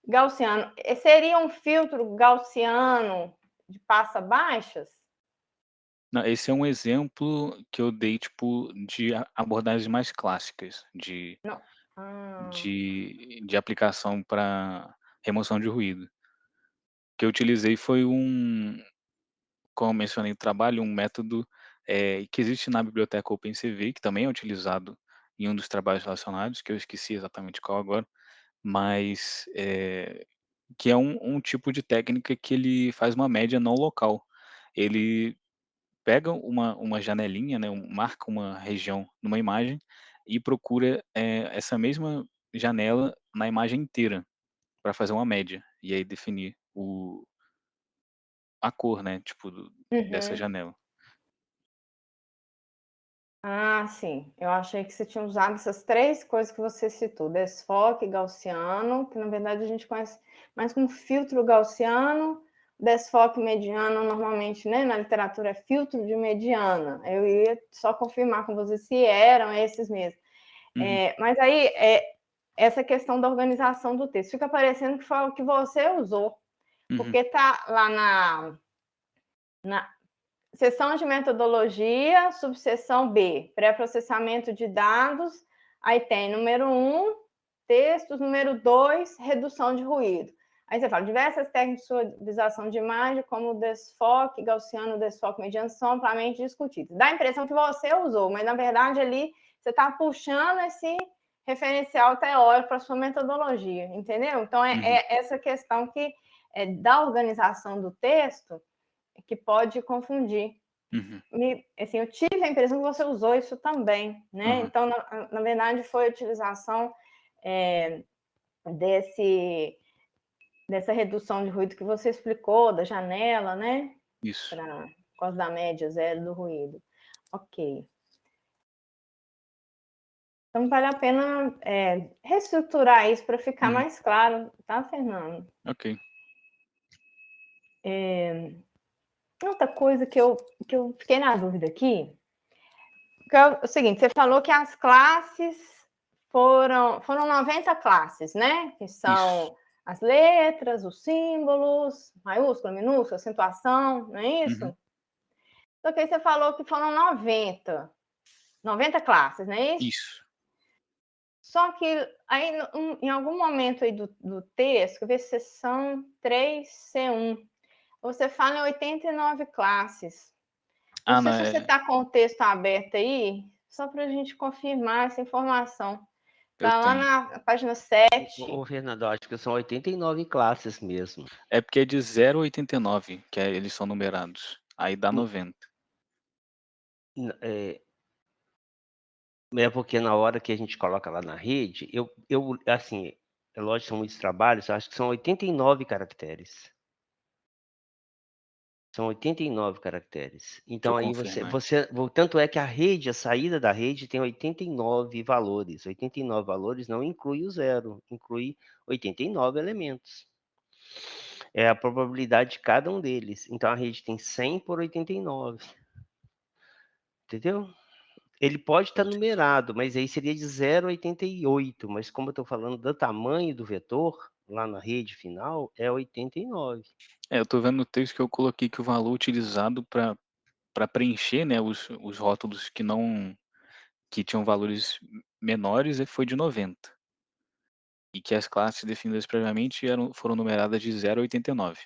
[SPEAKER 4] gaussiano. Seria um filtro gaussiano de passa-baixas?
[SPEAKER 2] Não, esse é um exemplo que eu dei, tipo, de abordagens mais clássicas
[SPEAKER 4] Não.
[SPEAKER 2] de aplicação para remoção de ruído. O que eu utilizei foi como eu mencionei no trabalho, um método, que existe na biblioteca OpenCV, que também é utilizado em um dos trabalhos relacionados, que eu esqueci exatamente qual agora, mas, que é um tipo de técnica que ele faz uma média não local. Ele pega uma janelinha, né, marca uma região numa imagem e procura, essa mesma janela na imagem inteira, para fazer uma média, e aí definir a cor, né, tipo dessa janela.
[SPEAKER 4] Sim. Eu achei que você tinha usado essas 3 coisas que você citou: desfoque gaussiano, que na verdade a gente conhece mais como filtro gaussiano, desfoque mediano, normalmente, né, na literatura é filtro de mediana. Eu ia só confirmar com você se eram esses mesmo. Mas aí, essa questão da organização do texto, fica parecendo que foi o que você usou, porque está lá na seção de metodologia, subseção B, pré-processamento de dados, aí tem número 1, textos, número 2, redução de ruído. Aí você fala, diversas técnicas de suavização de imagem, como o desfoque gaussiano, desfoque mediano, são amplamente discutidas. Dá a impressão que você usou, mas na verdade ali você está puxando esse referencial teórico para a sua metodologia, entendeu? Então é essa questão que da organização do texto que pode confundir. Assim, eu tive a impressão que você usou isso também, né? Então, na verdade, foi a utilização dessa redução de ruído que você explicou, da janela, né?
[SPEAKER 2] Isso.
[SPEAKER 4] Por causa da média zero do ruído. Ok. Então, vale a pena reestruturar isso para ficar mais claro, tá, Fernando?
[SPEAKER 2] Ok.
[SPEAKER 4] Outra coisa que eu fiquei na dúvida aqui, que é o seguinte: você falou que as classes foram 90 classes, né? Que são as letras, os símbolos, maiúscula, minúscula, acentuação, não é isso?
[SPEAKER 2] Uhum.
[SPEAKER 4] Só que aí você falou que foram 90 classes, não é isso?
[SPEAKER 2] Isso.
[SPEAKER 4] Só que aí, em algum momento aí do texto, que eu vi seção 3C1, você fala em 89 classes. Não sei
[SPEAKER 2] não,
[SPEAKER 4] se você está com o texto aberto aí, só para a gente confirmar essa informação. Está lá na página 7.
[SPEAKER 1] Ô, Fernando, acho que são 89 classes mesmo.
[SPEAKER 2] É porque é de 0 a 89, que eles são numerados. Aí dá 90.
[SPEAKER 1] É porque na hora que a gente coloca lá na rede, assim, é lógico, são muitos trabalhos, acho que são 89 caracteres. São 89 caracteres. Então aí tanto é que a saída da rede tem 89 valores. 89 valores não inclui o zero, inclui 89 elementos. É a probabilidade de cada um deles. Então a rede tem 100 por 89. Entendeu? Ele pode estar numerado, mas aí seria de 0 a 88. Mas como eu estou falando do tamanho do vetor, lá na rede final, é 89.
[SPEAKER 2] Eu estou vendo no texto que eu coloquei que o valor utilizado para preencher, né, os rótulos que tinham valores menores foi de 90. E que as classes definidas previamente foram numeradas de 0 a 89.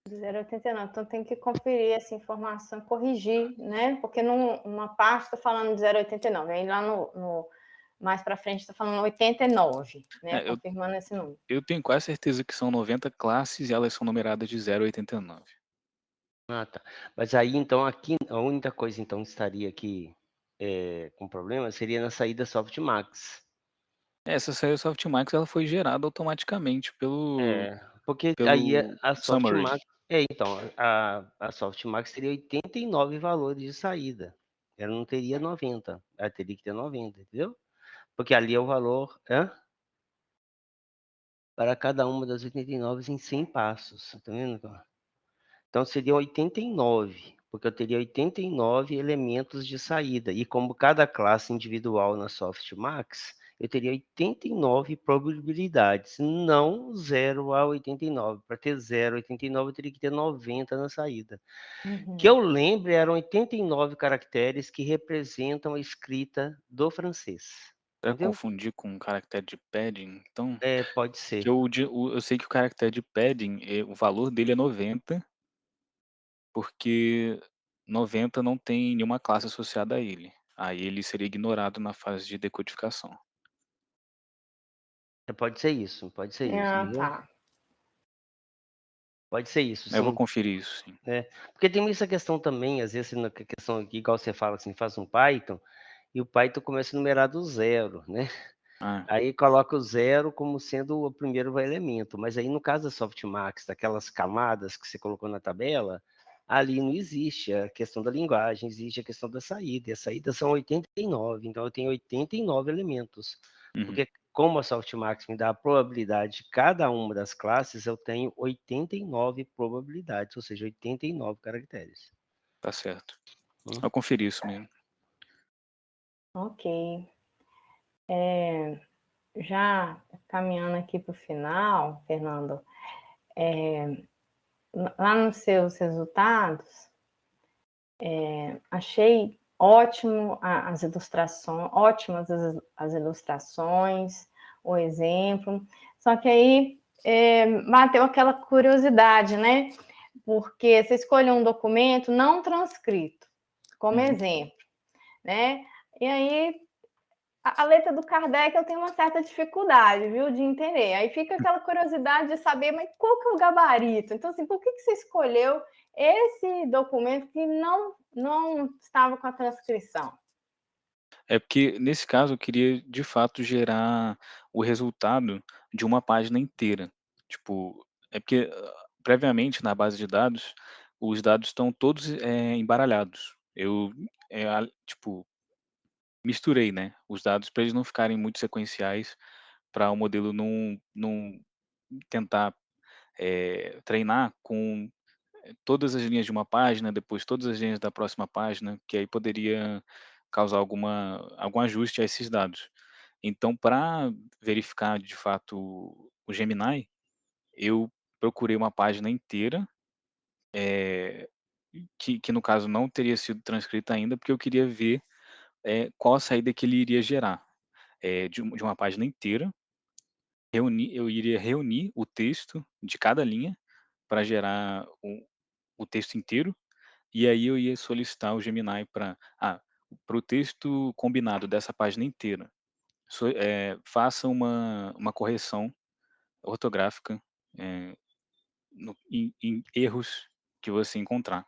[SPEAKER 4] De 0 a 89. Então tem que conferir essa informação e corrigir, né? Porque numa parte está falando de 0 a 89, aí lá mais para frente está falando 89, né? Confirmando esse número.
[SPEAKER 2] Eu tenho quase certeza que são 90 classes e elas são numeradas de 0 a 89.
[SPEAKER 1] Ah, tá. Mas aí, então, aqui, a única coisa, então, que estaria aqui com problema seria na saída Softmax.
[SPEAKER 2] Essa saída Softmax ela foi gerada automaticamente
[SPEAKER 1] porque aí
[SPEAKER 2] pelo
[SPEAKER 1] a
[SPEAKER 2] summary.
[SPEAKER 1] Softmax... então, a Softmax teria 89 valores de saída. Ela não teria 90. Ela teria que ter 90, entendeu? Porque ali é o valor para cada uma das 89 em 100 passos. Tá vendo? Então, seriam 89, porque eu teria 89 elementos de saída. E como cada classe individual na Softmax, eu teria 89 probabilidades, não 0 a 89. Para ter 0 a 89, eu teria que ter 90 na saída. Que eu lembre, eram 89 caracteres que representam a escrita do francês.
[SPEAKER 2] Para confundir com um caractere de padding, então...
[SPEAKER 1] pode ser.
[SPEAKER 2] Eu sei que o caractere de padding, o valor dele é 90, porque 90 não tem nenhuma classe associada a ele. Aí ele seria ignorado na fase de decodificação.
[SPEAKER 1] Pode ser isso, pode ser isso.
[SPEAKER 4] Ah, tá.
[SPEAKER 1] Pode ser isso, sim.
[SPEAKER 2] Eu vou conferir isso, sim.
[SPEAKER 1] Porque tem essa questão também, às vezes, na questão aqui, igual você fala assim, faz um Python, e o Python começa a numerar do zero, né? Aí coloca o zero como sendo o primeiro elemento, mas aí no caso da Softmax, daquelas camadas que você colocou na tabela, ali não existe a questão da linguagem, existe a questão da saída, e a saída são 89, então eu tenho 89 elementos, porque como a Softmax me dá a probabilidade de cada uma das classes, eu tenho 89 probabilidades, ou seja, 89 caracteres.
[SPEAKER 2] Tá certo. Eu conferi isso mesmo.
[SPEAKER 4] Ok. Já caminhando aqui para o final, Fernando, lá nos seus resultados, achei ótimo as ilustrações, ótimas as ilustrações, o exemplo, só que aí bateu aquela curiosidade, né? Porque você escolheu um documento não transcrito, como exemplo, né? E aí a letra do Kardec eu tenho uma certa dificuldade, viu, de entender. Aí fica aquela curiosidade de saber, mas qual que é o gabarito? Então, assim, por que você escolheu esse documento que não estava com a transcrição?
[SPEAKER 2] É porque, nesse caso, eu queria, de fato, gerar o resultado de uma página inteira. Tipo, é porque, previamente, na base de dados, os dados estão todos embaralhados. Eu, tipo, misturei, né, os dados para eles não ficarem muito sequenciais, para o modelo não tentar treinar com todas as linhas de uma página, depois todas as linhas da próxima página, que aí poderia causar algum ajuste a esses dados. Então, para verificar de fato o Gemini, eu procurei uma página inteira, que no caso não teria sido transcrita ainda, porque eu queria ver, qual a saída que ele iria gerar. De uma página inteira, eu iria reunir o texto de cada linha para gerar o texto inteiro, e aí eu ia solicitar o Gemini para o texto combinado dessa página inteira, faça uma correção ortográfica, em erros que você encontrar.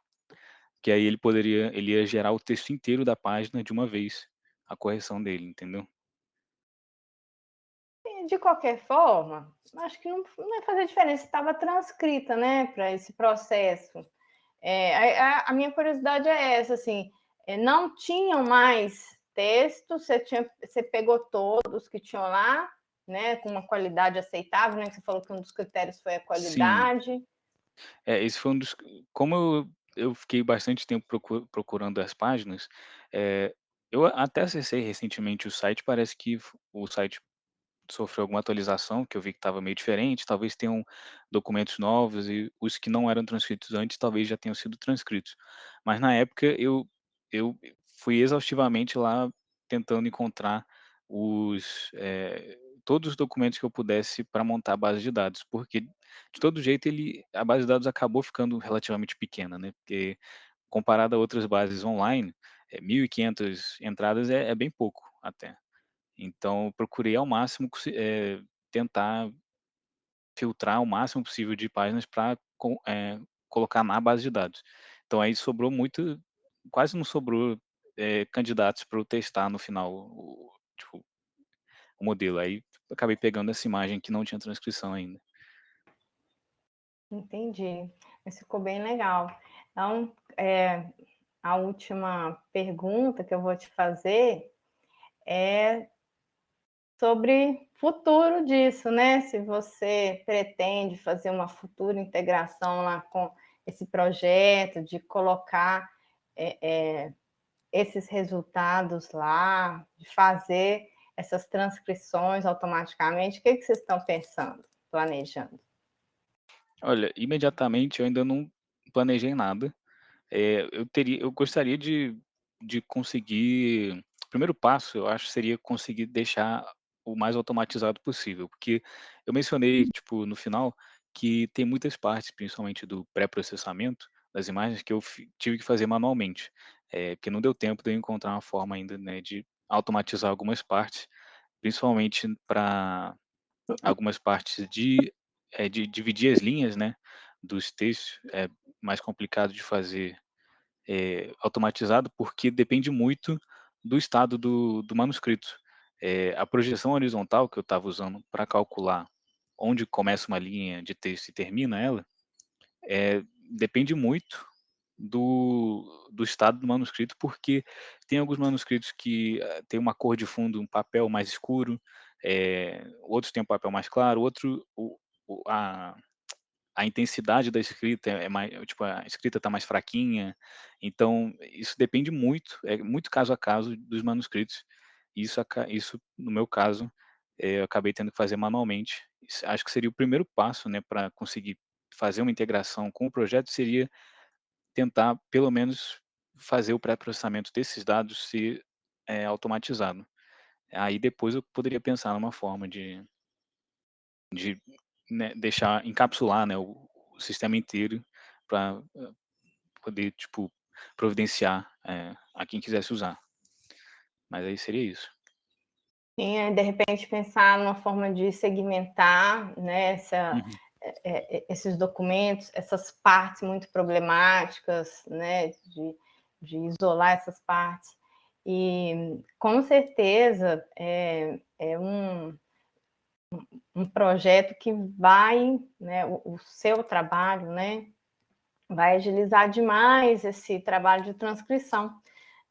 [SPEAKER 2] Que aí ele ia gerar o texto inteiro da página de uma vez, a correção dele, entendeu?
[SPEAKER 4] E, de qualquer forma, acho que não vai fazer diferença, estava transcrita, né, para esse processo. A minha curiosidade é essa, assim, não tinham mais texto, você pegou todos que tinham lá, né, com uma qualidade aceitável, né, que você falou que um dos critérios foi a
[SPEAKER 2] Sim.
[SPEAKER 4] qualidade.
[SPEAKER 2] Esse foi um dos como eu fiquei bastante tempo procurando as páginas, eu até acessei recentemente o site, parece que o site sofreu alguma atualização, que eu vi que estava meio diferente, talvez tenham documentos novos e os que não eram transcritos antes, talvez já tenham sido transcritos. Mas na época eu fui exaustivamente lá tentando encontrar todos os documentos que eu pudesse para montar a base de dados, porque de todo jeito a base de dados acabou ficando relativamente pequena, né, porque comparado a outras bases online, 1.500 entradas é bem pouco até. Então eu procurei ao máximo tentar filtrar o máximo possível de páginas para colocar na base de dados. Então aí sobrou muito, quase não sobrou, candidatos para eu testar no final tipo, o modelo. Aí eu acabei pegando essa imagem que não tinha transcrição ainda.
[SPEAKER 4] Entendi. Mas ficou bem legal. Então, a última pergunta que eu vou te fazer é sobre futuro disso, né? Se você pretende fazer uma futura integração lá com esse projeto de colocar esses resultados lá, de fazer essas transcrições automaticamente, o que vocês estão pensando, planejando?
[SPEAKER 2] Olha, imediatamente eu ainda não planejei nada. Eu gostaria de conseguir o primeiro passo, eu acho, seria conseguir deixar o mais automatizado possível, porque eu mencionei, tipo, no final, que tem muitas partes, principalmente do pré-processamento das imagens, que eu tive que fazer manualmente, porque não deu tempo de eu encontrar uma forma ainda, né, de automatizar algumas partes, principalmente para algumas partes de dividir as linhas, né, dos textos, é mais complicado de fazer automatizado, porque depende muito do estado do manuscrito. A projeção horizontal que eu estava usando para calcular onde começa uma linha de texto e termina ela, depende muito do estado do manuscrito, porque tem alguns manuscritos que tem uma cor de fundo, um papel mais escuro, outros têm um papel mais claro, outro a intensidade da escrita é mais tipo, a escrita está mais fraquinha, então isso depende muito, é muito caso a caso dos manuscritos. Isso no meu caso, eu acabei tendo que fazer manualmente. Acho que seria o primeiro passo, né, para conseguir fazer uma integração com o projeto, seria tentar pelo menos fazer o pré-processamento desses dados ser, automatizado. Aí depois eu poderia pensar numa forma de, né, deixar encapsular, né, o sistema inteiro para poder, tipo, providenciar, a quem quisesse usar. Mas aí seria isso.
[SPEAKER 4] Sim, de repente pensar numa forma de segmentar, né,
[SPEAKER 2] Uhum.
[SPEAKER 4] esses documentos, essas partes muito problemáticas, né, de isolar essas partes. E com certeza é um projeto que vai, né, o seu trabalho, né, vai agilizar demais esse trabalho de transcrição,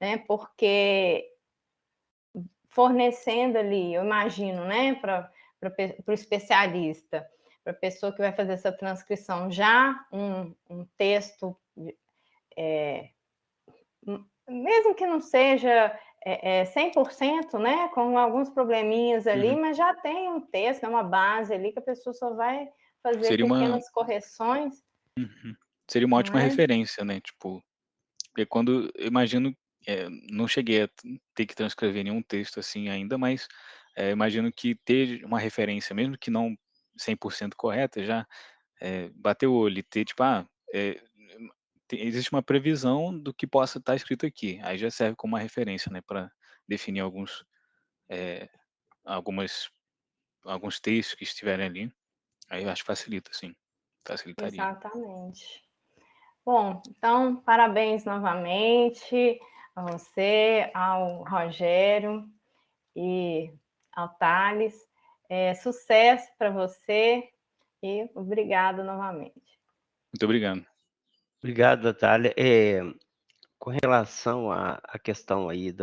[SPEAKER 4] né, porque fornecendo ali, eu imagino, né, para o especialista, para a pessoa que vai fazer essa transcrição, já um texto, mesmo que não seja 100%, né, com alguns probleminhas ali,
[SPEAKER 2] Uhum.
[SPEAKER 4] mas já tem um texto, uma base ali que a pessoa só vai fazer
[SPEAKER 2] Seria uma
[SPEAKER 4] pequenas correções,
[SPEAKER 2] seria uma
[SPEAKER 4] não
[SPEAKER 2] ótima
[SPEAKER 4] é?
[SPEAKER 2] referência, né, tipo, porque quando eu imagino, não cheguei a ter que transcrever nenhum texto assim ainda, mas, imagino que ter uma referência, mesmo que não 100% correta, já, bater o olho e ter tipo, existe uma previsão do que possa estar escrito aqui, aí já serve como uma referência, né, para definir eh, algumas alguns textos que estiverem ali, aí eu acho que facilita sim, facilitaria.
[SPEAKER 4] Exatamente. Bom, então, parabéns novamente a você, ao Rogério e ao Thales. Sucesso para você e obrigado novamente.
[SPEAKER 2] Muito obrigado.
[SPEAKER 1] Obrigado, Natália. Com relação à questão aí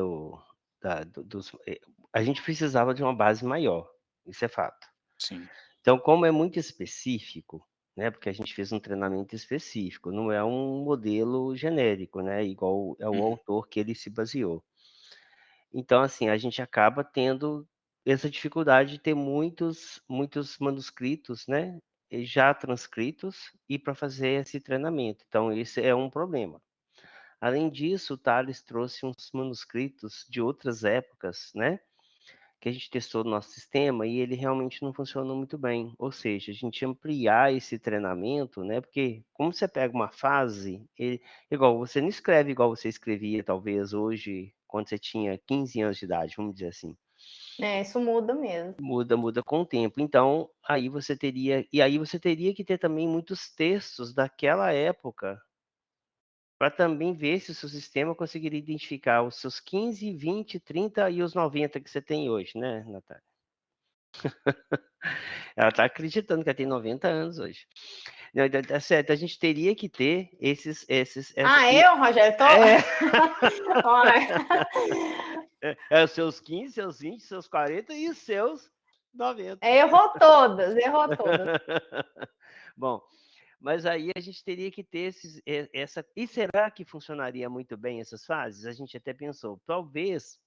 [SPEAKER 1] a gente precisava de uma base maior, isso é fato.
[SPEAKER 2] Sim.
[SPEAKER 1] Então, como é muito específico, né, porque a gente fez um treinamento específico, não é um modelo genérico, né, igual é o autor que ele se baseou. Então, assim, a gente acaba tendo essa dificuldade de ter muitos manuscritos, né, já transcritos e para fazer esse treinamento. Então, esse é um problema. Além disso, o Thales trouxe uns manuscritos de outras épocas, né, que a gente testou no nosso sistema e ele realmente não funcionou muito bem. Ou seja, a gente ampliar esse treinamento, né, porque como você pega uma fase, igual você não escreve igual você escrevia talvez hoje, quando você tinha 15 anos de idade, vamos dizer assim.
[SPEAKER 4] Isso muda mesmo.
[SPEAKER 1] Muda com o tempo. Então, aí você teria que ter também muitos textos daquela época para também ver se o seu sistema conseguiria identificar os seus 15, 20, 30 e os 90 que você tem hoje, né, Natália? Ela está acreditando que ela tem 90 anos hoje. Não, então, tá certo, a gente teria que ter
[SPEAKER 4] Eu, Rogério, tô...
[SPEAKER 1] os seus 15, seus 20, seus 40 e os seus 90.
[SPEAKER 4] Errou todas.
[SPEAKER 1] Bom, mas aí a gente teria que ter essa... E será que funcionaria muito bem essas fases? A gente até pensou, talvez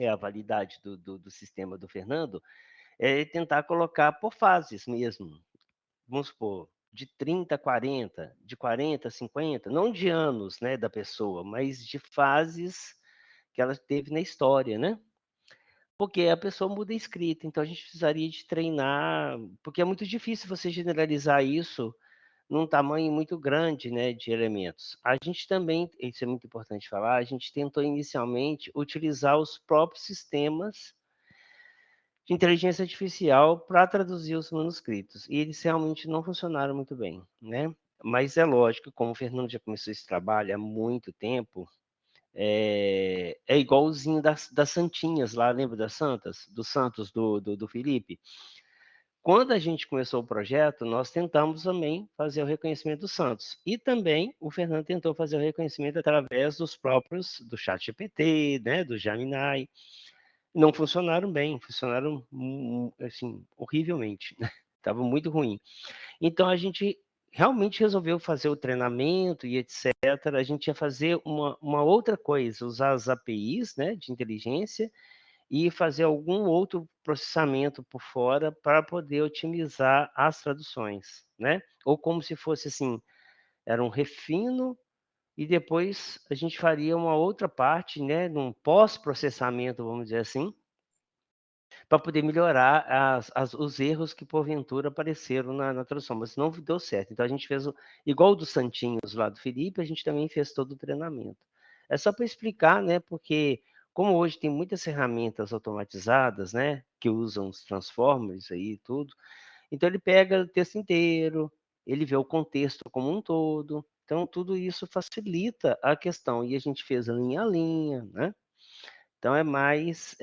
[SPEAKER 1] a validade do sistema do Fernando é tentar colocar por fases mesmo. Vamos supor, de 30 a 40, de 40 a 50, não de anos, né, da pessoa, mas de fases que ela teve na história, né? Porque a pessoa muda a escrita, então a gente precisaria de treinar, porque é muito difícil você generalizar isso num tamanho muito grande, né, de elementos. A gente também, isso é muito importante falar, a gente tentou inicialmente utilizar os próprios sistemas de inteligência artificial para traduzir os manuscritos, e eles realmente não funcionaram muito bem, né? Mas é lógico, como o Fernando já começou esse trabalho há muito tempo, é igualzinho das santinhas lá, lembra das santas? Dos santos do Felipe? Quando a gente começou o projeto, nós tentamos também fazer o reconhecimento dos santos. E também o Fernando tentou fazer o reconhecimento através dos próprios, do ChatGPT, né, do Gemini. Não funcionaram bem, funcionaram assim, horrivelmente. Estava muito ruim. Então a gente realmente resolveu fazer o treinamento e etc. A gente ia fazer uma outra coisa, usar as APIs, né, de inteligência e fazer algum outro processamento por fora para poder otimizar as traduções, né? Ou como se fosse assim, era um refino e depois a gente faria uma outra parte, né, num pós-processamento, vamos dizer assim, para poder melhorar os erros que porventura apareceram na tradução, mas não deu certo. Então a gente fez igual o dos Santinhos lá do Felipe, a gente também fez todo o treinamento. É só para explicar, né? Porque como hoje tem muitas ferramentas automatizadas, né, que usam os transformers aí e tudo, então ele pega o texto inteiro, ele vê o contexto como um todo, então tudo isso facilita a questão. E a gente fez linha a linha, né? Então é mais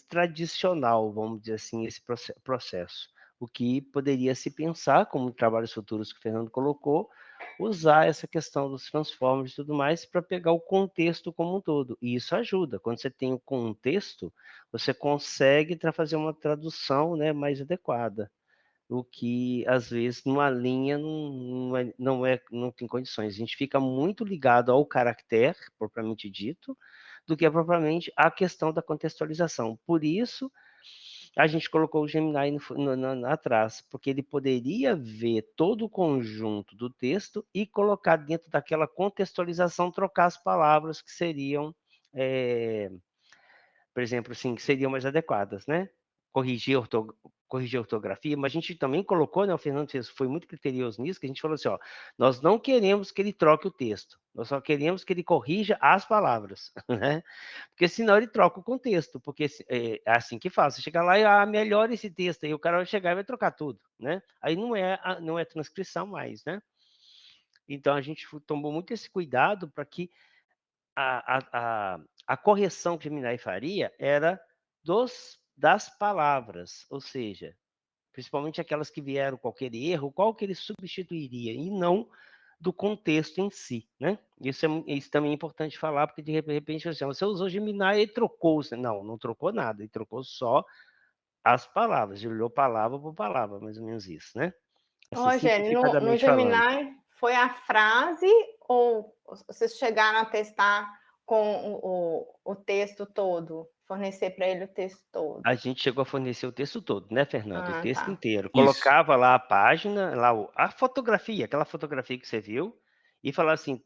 [SPEAKER 1] tradicional, vamos dizer assim, esse processo. O que poderia se pensar, como trabalhos futuros que o Fernando colocou, usar essa questão dos transformers e tudo mais para pegar o contexto como um todo. E isso ajuda. Quando você tem o contexto, você consegue fazer uma tradução, né, mais adequada. O que, às vezes, numa linha não tem condições. A gente fica muito ligado ao caractere, propriamente dito, do que propriamente a questão da contextualização. Por isso a gente colocou o Gemini atrás, porque ele poderia ver todo o conjunto do texto e colocar dentro daquela contextualização, trocar as palavras que seriam, por exemplo, assim, que seriam mais adequadas, né? Corrigir a ortografia, mas a gente também colocou, né? O Fernando foi muito criterioso nisso, que a gente falou assim, ó, nós não queremos que ele troque o texto, nós só queremos que ele corrija as palavras, né? Porque senão ele troca o contexto, porque é assim que faz. Você chega lá e melhora esse texto, aí o cara vai chegar e vai trocar tudo, né? Aí não é transcrição mais, né? Então a gente tomou muito esse cuidado para que a correção que o Gemini faria era das palavras, ou seja, principalmente aquelas que vieram qualquer erro, qual que ele substituiria, e não do contexto em si, né? Isso também é importante falar, porque de repente assim, você usou Gemini e trocou, não trocou nada, ele trocou só as palavras, ele olhou palavra por palavra, mais ou menos isso, né?
[SPEAKER 4] Assim, Rogério, no Gemini falando. Foi a frase ou vocês chegaram a testar com o texto todo? Fornecer para ele o texto todo?
[SPEAKER 1] A gente chegou a fornecer o texto todo, né, Fernando? O texto inteiro. Colocava lá a página, lá a fotografia, aquela fotografia que você viu, e falava assim,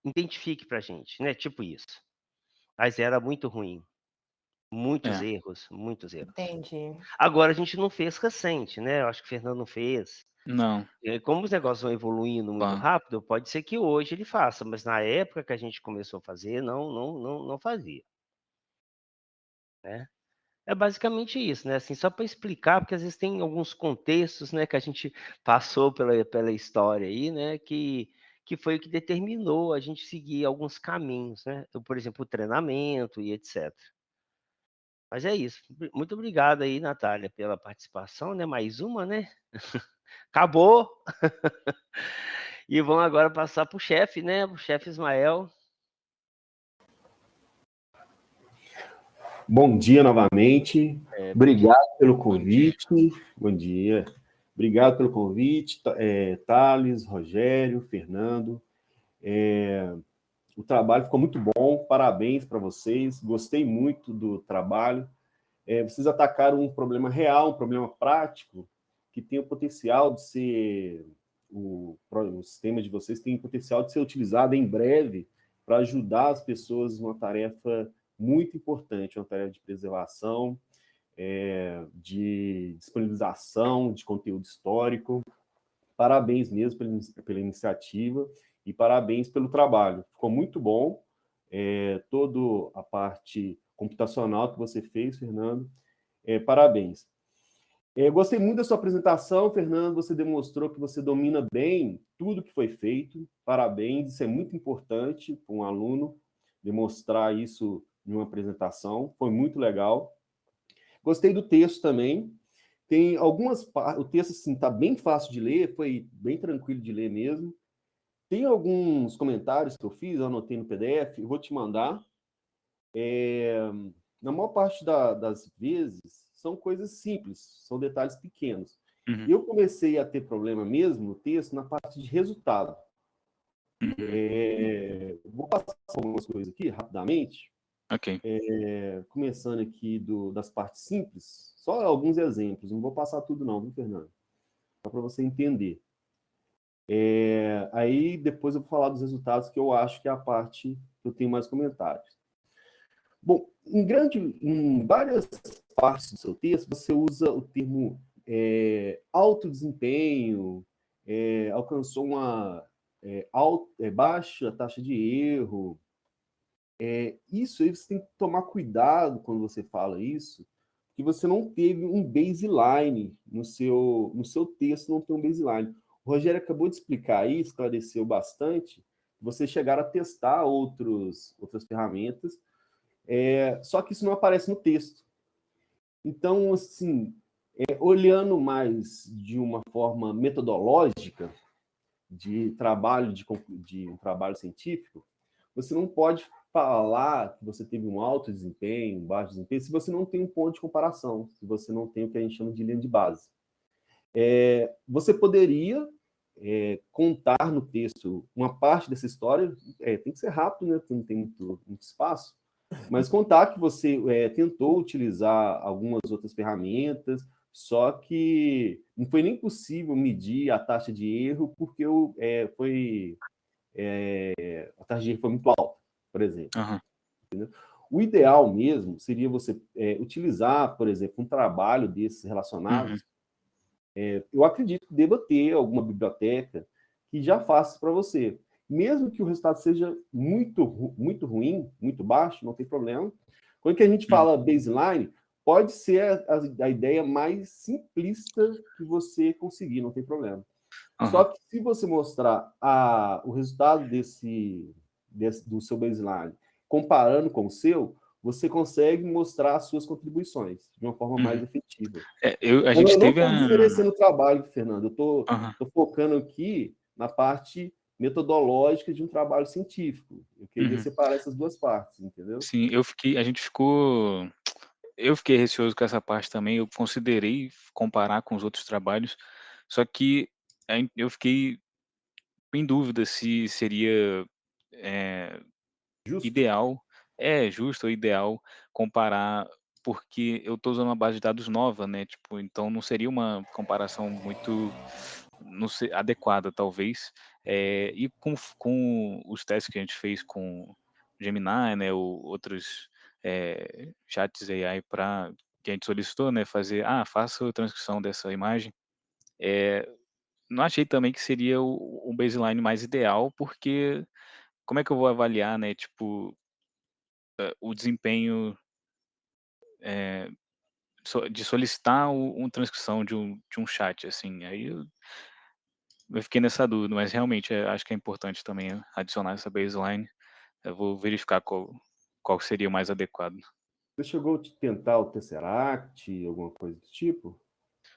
[SPEAKER 1] identifique pra gente, né? Tipo isso. Mas era muito ruim. Muitos erros.
[SPEAKER 4] Entendi.
[SPEAKER 1] Agora a gente não fez recente, né? Eu acho que o Fernando não fez.
[SPEAKER 2] Não.
[SPEAKER 1] Como os negócios vão evoluindo muito rápido, pode ser que hoje ele faça, mas na época que a gente começou a fazer, não fazia. Né? É basicamente isso, né? Assim, só para explicar, porque às vezes tem alguns contextos, né, que a gente passou pela história aí, né, que foi o que determinou a gente seguir alguns caminhos, né? Então, por exemplo, o treinamento e etc. Mas é isso. Muito obrigado aí, Natália, pela participação, né? Mais uma, né? Acabou! E vamos agora passar para o chefe, né? O chefe Ismael.
[SPEAKER 5] Bom dia novamente. Obrigado pelo convite. Bom dia. Obrigado pelo convite, Thales, Rogério, Fernando. O trabalho ficou muito bom, parabéns para vocês. Gostei muito do trabalho. Vocês atacaram um problema real, um problema prático, que tem o potencial de ser... O sistema de vocês tem o potencial de ser utilizado em breve para ajudar as pessoas numa tarefa muito importante, uma tarefa de preservação, de disponibilização de conteúdo histórico. Parabéns mesmo pela iniciativa e parabéns pelo trabalho. Ficou muito bom. Toda a parte computacional que você fez, Fernando. Parabéns. Gostei muito da sua apresentação, Fernando. Você demonstrou que você domina bem tudo que foi feito. Parabéns. Isso é muito importante para um aluno, demonstrar isso em uma apresentação. Foi muito legal. Gostei do texto também. Tem algumas partes... O texto assim, está bem fácil de ler, foi bem tranquilo de ler mesmo. Tem alguns comentários que eu fiz, eu anotei no PDF, eu vou te mandar. Na maior parte das vezes, são coisas simples, são detalhes pequenos.
[SPEAKER 2] Uhum.
[SPEAKER 5] Eu comecei a ter problema mesmo no texto na parte de resultado. Vou passar algumas coisas aqui, rapidamente.
[SPEAKER 2] Ok.
[SPEAKER 5] Começando aqui das partes simples, só alguns exemplos, não vou passar tudo não, viu, Fernando? Só para você entender. Aí, depois eu vou falar dos resultados, que eu acho que é a parte que eu tenho mais comentários. Bom, em várias partes do seu texto, você usa o termo alto desempenho, alcançou uma baixa taxa de erro. Isso aí você tem que tomar cuidado quando você fala isso, que você não teve um baseline no seu texto, não tem um baseline. O Rogério acabou de explicar aí, esclareceu bastante, você chegar a testar outras ferramentas, só que isso não aparece no texto. Então, assim, olhando mais de uma forma metodológica de trabalho, de um trabalho científico, você não pode falar que você teve um alto desempenho, um baixo desempenho, se você não tem um ponto de comparação, se você não tem o que a gente chama de linha de base. Você poderia contar no texto uma parte dessa história, tem que ser rápido, né, porque não tem muito espaço, Mas contar que você tentou utilizar algumas outras ferramentas, só que não foi nem possível medir a taxa de erro, porque a taxa de erro foi muito alta, por exemplo.
[SPEAKER 2] Uhum.
[SPEAKER 5] O ideal mesmo seria você utilizar, por exemplo, um trabalho desses relacionados. Eu acredito que deva ter alguma biblioteca que já faça para você. Mesmo que o resultado seja muito, muito ruim, muito baixo, não tem problema. Quando que a gente fala baseline, pode ser a ideia mais simplista que você conseguir, não tem problema. Só que se você mostrar o resultado do seu baseline comparando com o seu, você consegue mostrar as suas contribuições de uma forma mais efetiva.
[SPEAKER 2] A gente
[SPEAKER 5] eu não
[SPEAKER 2] teve
[SPEAKER 5] estou desmerecendo o trabalho, Fernando. Eu estou
[SPEAKER 2] Uhum.
[SPEAKER 5] focando aqui na parte metodológica de um trabalho científico. Eu queria separar essas duas partes, entendeu?
[SPEAKER 2] Sim, eu fiquei receoso com essa parte também. Eu considerei comparar com os outros trabalhos, só que eu fiquei em dúvida se seria
[SPEAKER 5] Justo.
[SPEAKER 2] ideal, justo ou ideal comparar, porque eu estou usando uma base de dados nova, né? Tipo, então não seria uma comparação muito, não sei, adequada, talvez. E com os testes que a gente fez com Gemini, né, ou outros chats AI para que a gente solicitou, né, faça a transcrição dessa imagem. Não achei também que seria o baseline mais ideal, porque como é que eu vou avaliar, né, tipo, o desempenho de solicitar uma transcrição de um chat, assim? Aí eu fiquei nessa dúvida, mas realmente acho que é importante também adicionar essa baseline. Eu vou verificar qual seria o mais adequado.
[SPEAKER 5] Você chegou a tentar o Tesseract, alguma coisa do tipo?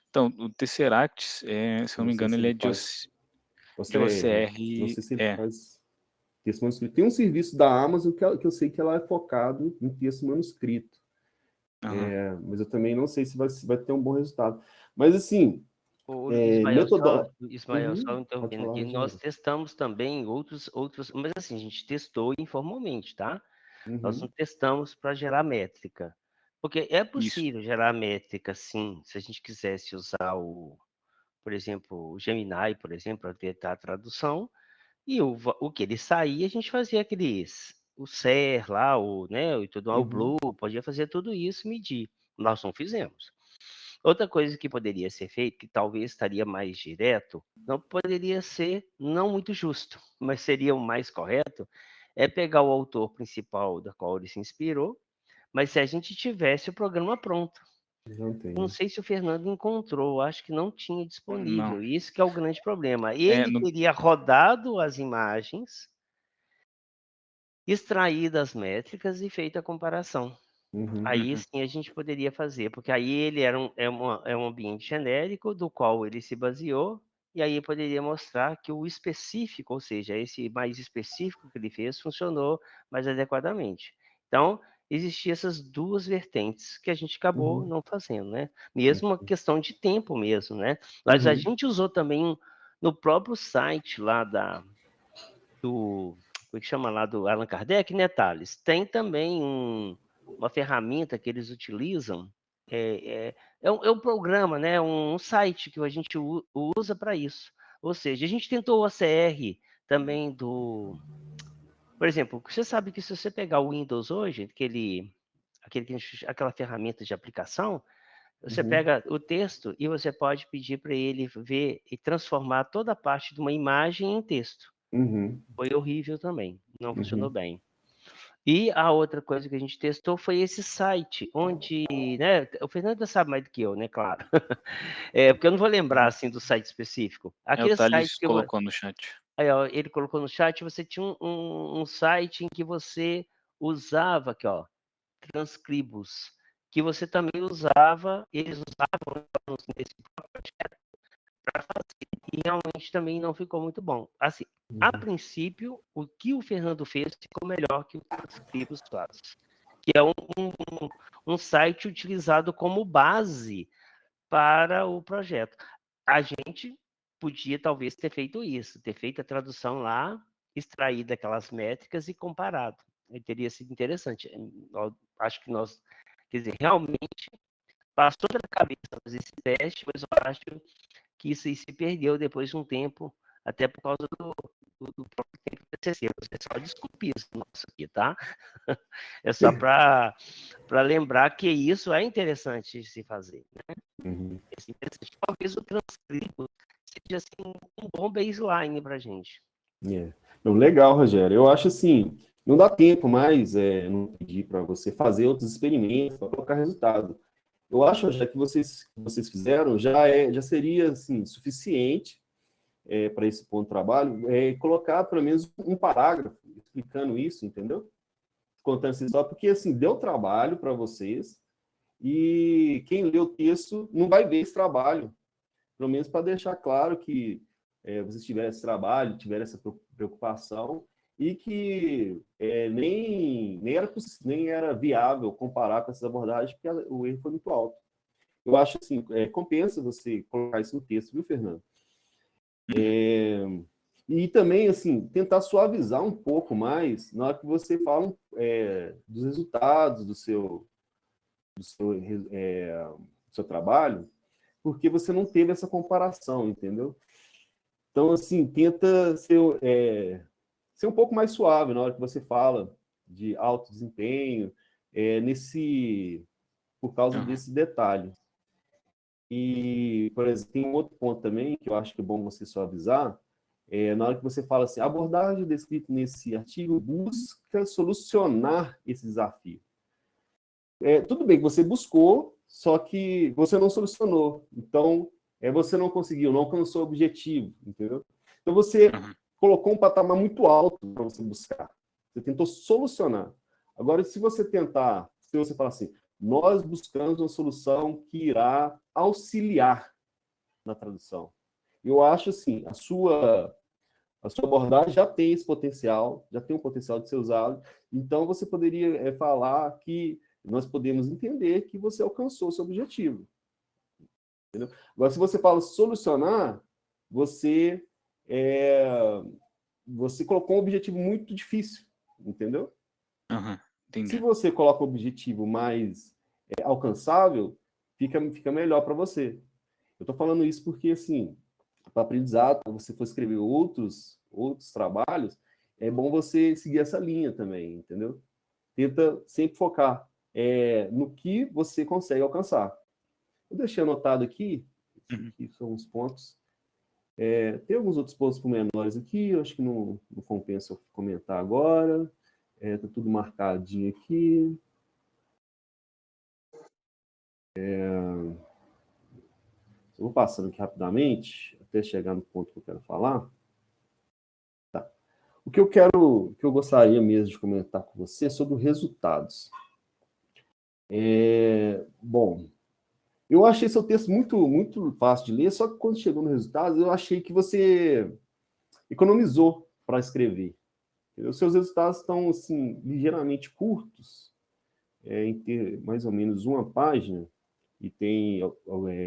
[SPEAKER 2] Então, o Tesseract, se eu não me
[SPEAKER 5] Não sei
[SPEAKER 2] engano,
[SPEAKER 5] se
[SPEAKER 2] ele
[SPEAKER 5] ele
[SPEAKER 2] é de
[SPEAKER 5] faz OCR. Não
[SPEAKER 2] OCR.
[SPEAKER 5] sei se ele faz texto manuscrito. Tem um serviço da Amazon que eu sei que ela é focado em texto manuscrito. Mas eu também não sei se vai ter um bom resultado. Mas, assim,
[SPEAKER 1] O Ismael, só
[SPEAKER 5] Pode
[SPEAKER 1] interrompendo
[SPEAKER 5] falar,
[SPEAKER 1] aqui, nós
[SPEAKER 5] Rogério.
[SPEAKER 1] testamos também outros, mas assim, a gente testou informalmente, tá? Nós não testamos para gerar métrica, porque é
[SPEAKER 2] Isso.
[SPEAKER 1] possível gerar métrica, sim, se a gente quisesse usar por exemplo, o Gemini, por exemplo, para tentar a tradução, e o que ele saía, a gente fazia o SER lá, né, o Blue, podia fazer tudo isso e medir. Nós não fizemos. Outra coisa que poderia ser feito, que talvez estaria mais direto, não poderia ser não muito justo, mas seria o mais correto, é pegar o autor principal da qual ele se inspirou, mas se a gente tivesse o programa pronto. Não sei se o Fernando encontrou, acho que não tinha disponível.
[SPEAKER 2] Não.
[SPEAKER 1] Isso que é o grande problema. Ele teria rodado as imagens, extraído as métricas e feito a comparação. Aí sim a gente poderia fazer, porque aí ele é um ambiente genérico do qual ele se baseou, e aí poderia mostrar que o específico, ou seja, esse mais específico que ele fez, funcionou mais adequadamente. Então, existiam essas duas vertentes que a gente acabou não fazendo, né? Mesmo uma questão de tempo mesmo, né? Mas a gente usou também no próprio site lá como é que chama lá, do Allan Kardec, né, Thales? Tem também uma ferramenta que eles utilizam, é um programa, né, um site que a gente usa para isso. Ou seja, a gente tentou o ACR também Por exemplo, você sabe que se você pegar o Windows hoje, aquela ferramenta de aplicação, você pega o texto e você pode pedir para ele ver e transformar toda a parte de uma imagem em texto. Foi horrível também, não funcionou bem. E a outra coisa que a gente testou foi esse site, onde, né, o Fernando sabe mais do que eu, né, claro. Porque eu não vou lembrar, assim, do site específico.
[SPEAKER 2] O
[SPEAKER 1] Aquele site
[SPEAKER 2] Thales
[SPEAKER 1] que
[SPEAKER 2] colocou no chat.
[SPEAKER 1] aí, ó, ele colocou no chat, você tinha um site em que você usava, aqui, ó, Transcribus, que você também usava, eles usavam nesse projeto para fazer, e realmente também não ficou muito bom. Assim, a princípio, o que o Fernando fez ficou melhor que o Transcribus faz, que é um site utilizado como base para o projeto. A gente podia talvez ter feito isso, ter feito a tradução lá, extraído aquelas métricas e comparado. teria sido interessante. Acho que nós, quer dizer, realmente passou pela cabeça fazer esse teste, mas eu acho que isso aí se perdeu depois de um tempo, até por causa do próprio tempo do TCC. Você só desculpe isso nosso aqui, tá? É só para lembrar que isso é interessante se fazer, né? É interessante. Talvez o transcrito seja assim, um bom baseline para a gente.
[SPEAKER 5] Então, legal, Rogério. Eu acho assim, não dá tempo mais, não pedir para você fazer outros experimentos para colocar resultado. Eu acho já que vocês fizeram já seria assim suficiente para esse ponto de trabalho, colocar pelo menos um parágrafo explicando isso, entendeu? Contando essa história, porque assim deu trabalho para vocês e quem lê o texto não vai ver esse trabalho, pelo menos para deixar claro que vocês tiveram esse trabalho, tiveram essa preocupação e que nem era viável comparar com essas abordagens, porque o erro foi muito alto. Eu acho assim, compensa você colocar isso no texto, viu, Fernando? E também, assim, tentar suavizar um pouco mais na hora que você fala dos resultados do seu trabalho, porque você não teve essa comparação, entendeu? Então, assim, tenta ser um pouco mais suave na hora que você fala de alto desempenho, por causa desse detalhe. E, por exemplo, tem um outro ponto também que eu acho que é bom você suavizar, na hora que você fala assim, a abordagem descrita nesse artigo busca solucionar esse desafio. Tudo bem que você buscou, só que você não solucionou. Então, você não conseguiu, não alcançou o objetivo, entendeu? Então, você colocou um patamar muito alto para você buscar. Você tentou solucionar. Agora, se você falar assim, nós buscamos uma solução que irá auxiliar na tradução. Eu acho assim, a sua abordagem já tem esse potencial, já tem um potencial de ser usado, então você poderia falar que nós podemos entender que você alcançou o seu objetivo. Entendeu? Agora, se você fala solucionar, você colocou um objetivo muito difícil, entendeu? Se você coloca um objetivo mais alcançável, fica melhor para você. Eu estou falando isso porque, assim, para aprendizado, se você for escrever outros trabalhos, é bom você seguir essa linha também, entendeu? Tenta sempre focar no que você consegue alcançar. Eu deixei anotado aqui, são os pontos. Tem alguns outros pontos pormenores aqui, eu acho que não compensa eu comentar agora. Está tudo marcadinho aqui. Eu vou passando aqui rapidamente, até chegar no ponto que eu quero falar. Tá. O que eu gostaria mesmo de comentar com você é sobre os resultados. Bom, eu achei seu texto muito, muito fácil de ler, só que quando chegou no resultado, eu achei que você economizou para escrever. Os seus resultados estão, assim, ligeiramente curtos, em ter mais ou menos uma página, e tem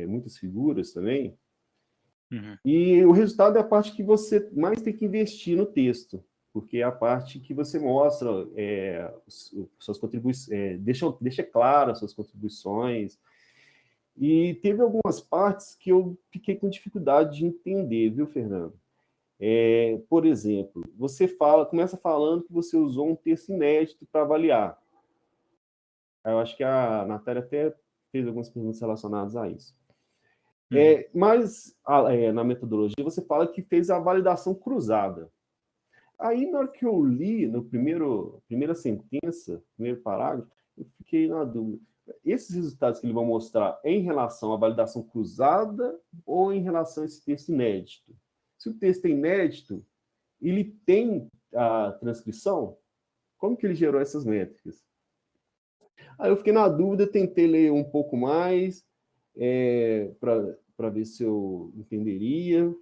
[SPEAKER 5] muitas figuras também. E o resultado é a parte que você mais tem que investir no texto, porque é a parte que você mostra suas contribuições, deixa claro as suas contribuições. E teve algumas partes que eu fiquei com dificuldade de entender, viu, Fernando? Por exemplo, você começa falando que você usou um texto inédito para avaliar. Eu acho que a Natália até fez algumas perguntas relacionadas a isso. Mas, na metodologia, você fala que fez a validação cruzada. Aí, na hora que eu li, na primeira sentença, primeiro parágrafo, eu fiquei na dúvida. Esses resultados que ele vai mostrar é em relação à validação cruzada ou em relação a esse texto inédito? Se o texto é inédito, ele tem a transcrição? Como que ele gerou essas métricas? Aí eu fiquei na dúvida, tentei ler um pouco mais para ver se eu entenderia.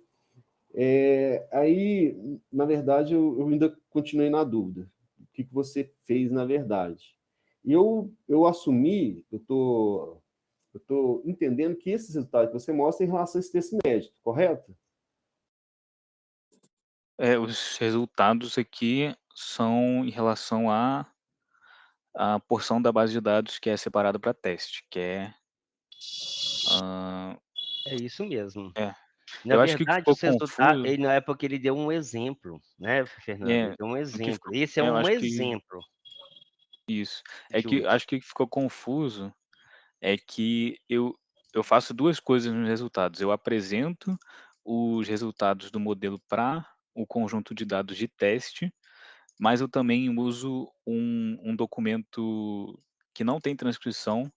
[SPEAKER 5] Aí, na verdade, eu ainda continuei na dúvida. O que você fez, na verdade? Eu assumi, eu estou entendendo que esses resultados que você mostra em relação a esse texto inédito, correto?
[SPEAKER 2] Os resultados aqui são em relação a a porção da base de dados que é separada para teste, que é...
[SPEAKER 1] É isso mesmo. Na
[SPEAKER 2] Eu acho que o que
[SPEAKER 1] verdade,
[SPEAKER 2] ficou
[SPEAKER 1] os resultados,
[SPEAKER 2] confuso...
[SPEAKER 1] na época ele deu um exemplo, né, Fernando? Ele deu um
[SPEAKER 2] o que ficou...
[SPEAKER 1] exemplo. Esse é
[SPEAKER 2] eu
[SPEAKER 1] um
[SPEAKER 2] acho que...
[SPEAKER 1] exemplo
[SPEAKER 2] Isso. É
[SPEAKER 1] de
[SPEAKER 2] que
[SPEAKER 1] uso.
[SPEAKER 2] acho que o que ficou confuso é que eu faço 2 coisas nos resultados. Eu apresento os resultados do modelo para o conjunto de dados de teste, mas eu também uso um documento que não tem transcrição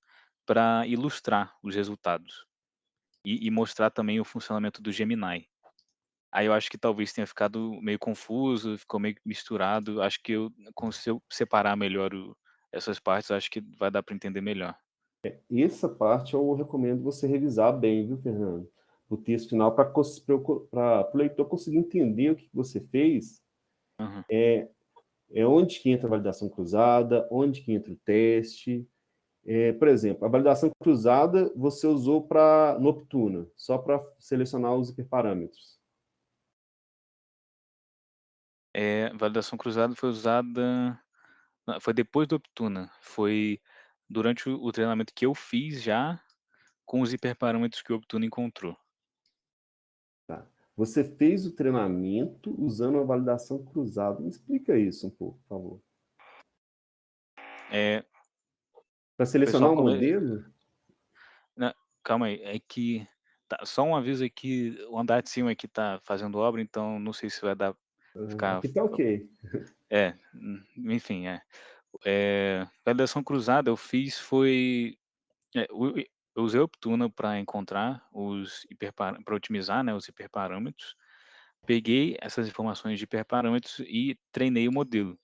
[SPEAKER 2] para ilustrar os resultados e mostrar também o funcionamento do Gemini. Aí eu acho que talvez tenha ficado meio confuso, ficou meio misturado. Acho que se eu separar melhor essas partes, acho que vai dar para entender melhor.
[SPEAKER 5] Essa parte eu recomendo você revisar bem, viu, Fernando? O texto final, para o leitor conseguir entender o que você fez,
[SPEAKER 2] Uhum.
[SPEAKER 5] é onde que entra a validação cruzada, onde que entra o teste. Por exemplo, a validação cruzada você usou para Noctuna, só para selecionar os hiperparâmetros.
[SPEAKER 2] Validação cruzada foi usada... Foi depois do Optuna. Foi durante o treinamento que eu fiz já com os hiperparâmetros que o Optuna encontrou.
[SPEAKER 5] Tá. Você fez o treinamento usando a validação cruzada. Me explica isso um pouco, por favor. Para
[SPEAKER 2] O
[SPEAKER 5] selecionar
[SPEAKER 2] pessoal
[SPEAKER 5] um modelo?
[SPEAKER 2] Calma aí, é que... só um aviso aqui, o andar de cima aqui tá fazendo obra, então não sei se vai dar ficar...
[SPEAKER 5] Aqui tá ok.
[SPEAKER 2] Enfim, validação cruzada eu fiz foi... eu usei o Optuna para encontrar para otimizar, né, os hiperparâmetros. Peguei essas informações de hiperparâmetros e treinei o modelo.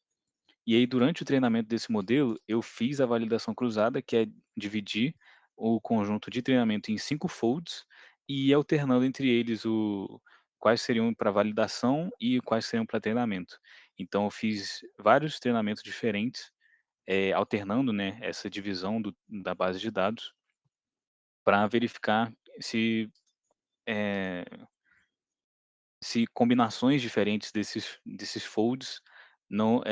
[SPEAKER 2] E aí, durante o treinamento desse modelo, eu fiz a validação cruzada, que é dividir o conjunto de treinamento em 5 folds e ir alternando entre eles quais seriam para validação e quais seriam para treinamento. Então, eu fiz vários treinamentos diferentes, alternando, né, essa divisão da base de dados para verificar eh, se combinações diferentes desses folds não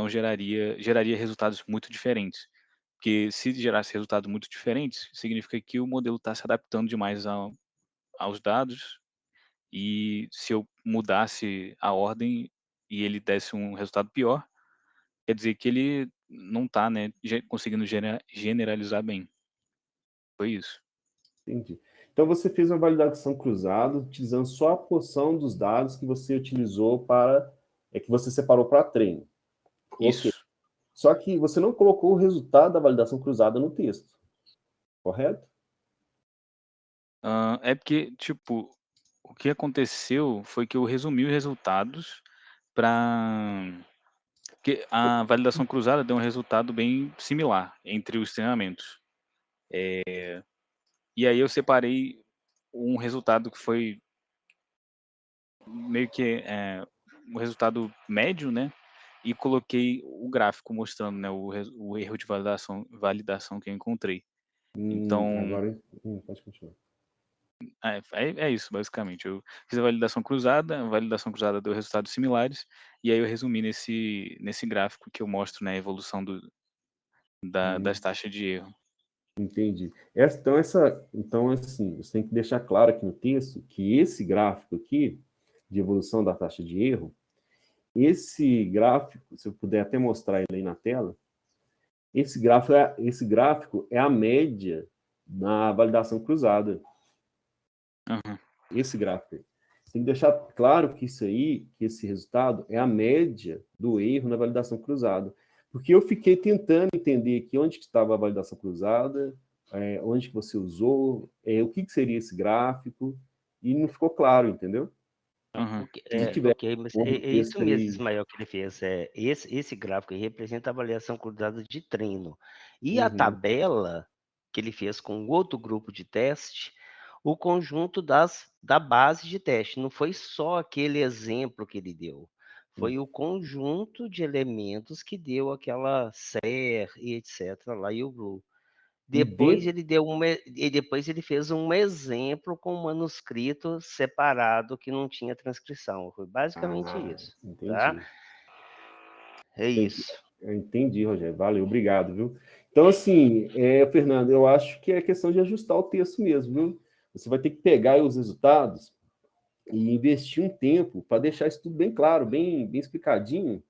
[SPEAKER 2] geraria resultados muito diferentes. Porque se gerasse resultados muito diferentes, significa que o modelo está se adaptando demais aos dados, e se eu mudasse a ordem e ele desse um resultado pior, quer dizer que ele não está, né, conseguindo generalizar bem. Foi isso.
[SPEAKER 5] Entendi. Então, você fez uma validação cruzada utilizando só a porção dos dados que você utilizou que você separou para treino. Ok.
[SPEAKER 2] Isso.
[SPEAKER 5] Só que você não colocou o resultado da validação cruzada no texto, correto?
[SPEAKER 2] É porque, tipo, o que aconteceu foi que eu resumi os resultados para... Porque a validação cruzada deu um resultado bem similar entre os treinamentos. E aí eu separei um resultado que foi meio que um resultado médio, né? E coloquei o gráfico mostrando, né, o erro de validação que eu encontrei. Então,
[SPEAKER 5] Agora, pode continuar.
[SPEAKER 2] é isso, basicamente. Eu fiz a validação cruzada deu resultados similares, e aí eu resumi nesse gráfico que eu mostro, né, a evolução das taxas de erro.
[SPEAKER 5] Entendi. Então, assim, você tem que deixar claro aqui no texto que esse gráfico aqui, de evolução da taxa de erro, esse gráfico, se eu puder até mostrar ele aí na tela, esse gráfico é a média na validação cruzada.
[SPEAKER 2] Uhum.
[SPEAKER 5] Esse gráfico aí. Tem que deixar claro que esse resultado é a média do erro na validação cruzada. Porque eu fiquei tentando entender aqui onde que estava a validação cruzada, onde que você usou, o que seria esse gráfico, e não ficou claro, entendeu?
[SPEAKER 2] Uhum.
[SPEAKER 1] Ok, mas é isso mesmo, Ismael, que ele fez. Esse gráfico aí representa a avaliação cruzada de treino. E a tabela que ele fez com outro grupo de teste, o conjunto da base de teste. Não foi só aquele exemplo que ele deu. Foi o conjunto de elementos que deu aquela SER e etc. lá e o Blue. Depois ele fez um exemplo com um manuscrito separado que não tinha transcrição. Foi basicamente isso.
[SPEAKER 5] Entendi.
[SPEAKER 1] Tá? É isso.
[SPEAKER 5] Eu entendi, Rogério. Valeu, obrigado, viu? Então, assim, Fernando, eu acho que é questão de ajustar o texto mesmo, viu? Você vai ter que pegar os resultados e investir um tempo para deixar isso tudo bem claro, bem explicadinho,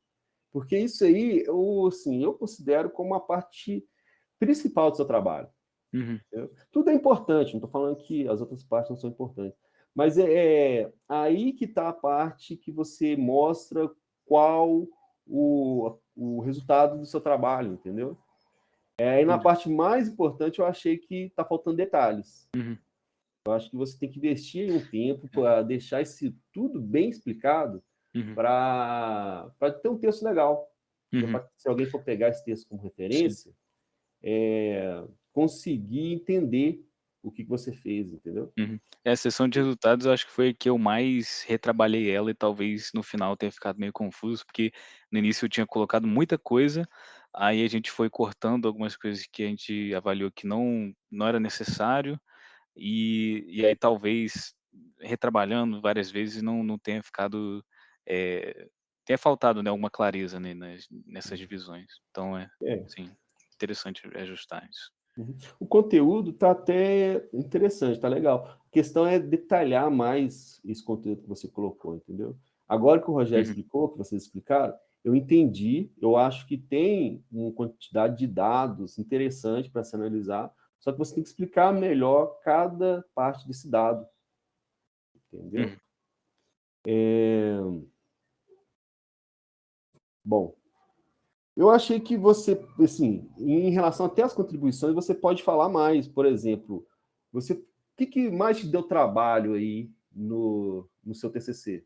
[SPEAKER 5] porque isso aí, eu considero como a parte principal do seu trabalho.
[SPEAKER 2] Uhum.
[SPEAKER 5] Tudo é importante, não estou falando que as outras partes não são importantes, mas é aí que está a parte que você mostra qual o resultado do seu trabalho, entendeu? Aí na parte mais importante eu achei que está faltando detalhes.
[SPEAKER 2] Uhum.
[SPEAKER 5] Eu acho que você tem que investir um tempo para deixar isso tudo bem explicado, para ter um texto legal. Se alguém for pegar esse texto como referência, conseguir entender o que você fez, entendeu?
[SPEAKER 2] A sessão de resultados eu acho que foi a que eu mais retrabalhei ela e talvez no final tenha ficado meio confuso, porque no início eu tinha colocado muita coisa, aí a gente foi cortando algumas coisas que a gente avaliou que não era necessário, e aí talvez retrabalhando várias vezes não tenha ficado, tenha faltado, né, alguma clareza, né, nessas divisões. Então sim, interessante ajustar isso.
[SPEAKER 5] O conteúdo está até interessante, está legal. A questão é detalhar mais esse conteúdo que você colocou, entendeu? Agora que o Rogério explicou, que vocês explicaram, eu entendi, eu acho que tem uma quantidade de dados interessante para se analisar, só que você tem que explicar melhor cada parte desse dado, entendeu? Bom, eu achei que você, assim, em relação até às contribuições, você pode falar mais, por exemplo, o que mais te deu trabalho aí no seu TCC?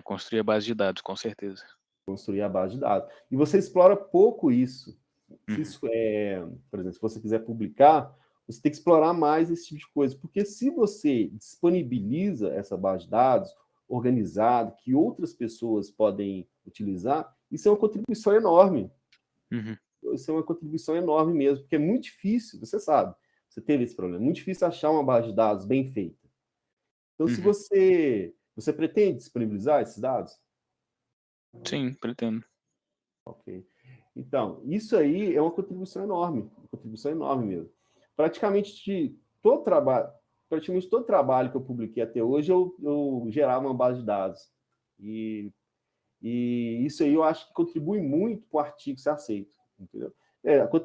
[SPEAKER 2] Construir a base de dados, com certeza.
[SPEAKER 5] Construir a base de dados. E você explora pouco isso. Por exemplo, se você quiser publicar, você tem que explorar mais esse tipo de coisa, porque se você disponibiliza essa base de dados organizada, que outras pessoas podem utilizar, isso é uma contribuição enorme. Isso é uma contribuição enorme mesmo, porque é muito difícil, você sabe, você teve esse problema, é muito difícil achar uma base de dados bem feita. Então, se você pretende disponibilizar esses dados?
[SPEAKER 2] Sim, pretendo.
[SPEAKER 5] Ok. Então, isso aí é uma contribuição enorme mesmo. Praticamente todo trabalho que eu publiquei até hoje, eu gerava uma base de dados. E isso aí eu acho que contribui muito para o artigo ser aceito, entendeu?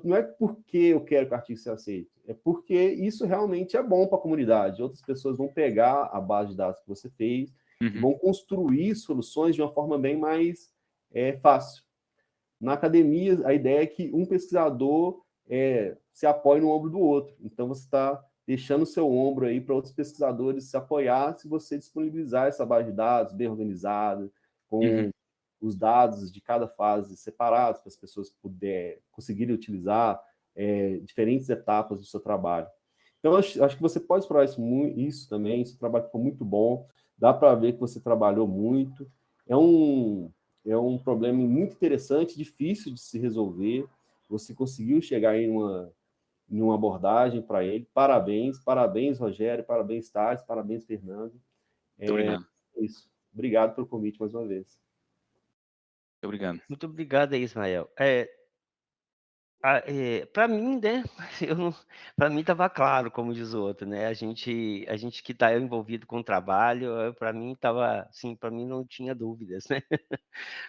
[SPEAKER 5] Não é porque eu quero que o artigo seja aceito, é porque isso realmente é bom para a comunidade. Outras pessoas vão pegar a base de dados que você fez e vão construir soluções de uma forma bem mais fácil. Na academia, a ideia é que um pesquisador se apoie no ombro do outro. Então, você está deixando o seu ombro aí para outros pesquisadores se apoiar se você disponibilizar essa base de dados bem organizada, com os dados de cada fase separados, para as pessoas conseguirem utilizar diferentes etapas do seu trabalho. Então, acho que você pode explorar isso também. Esse trabalho ficou muito bom. Dá para ver que você trabalhou muito. É um problema muito interessante, difícil de se resolver. Você conseguiu chegar em uma abordagem para ele. Parabéns, Rogério, parabéns, Thales, parabéns, Fernando.
[SPEAKER 2] Muito obrigado.
[SPEAKER 5] Isso. Obrigado pelo convite mais uma vez.
[SPEAKER 2] Muito obrigado.
[SPEAKER 1] Muito obrigado aí, Ismael. Para mim, né, para mim estava claro, como diz o outro, né, a gente que está envolvido com o trabalho, para mim estava, assim, para mim não tinha dúvidas, né,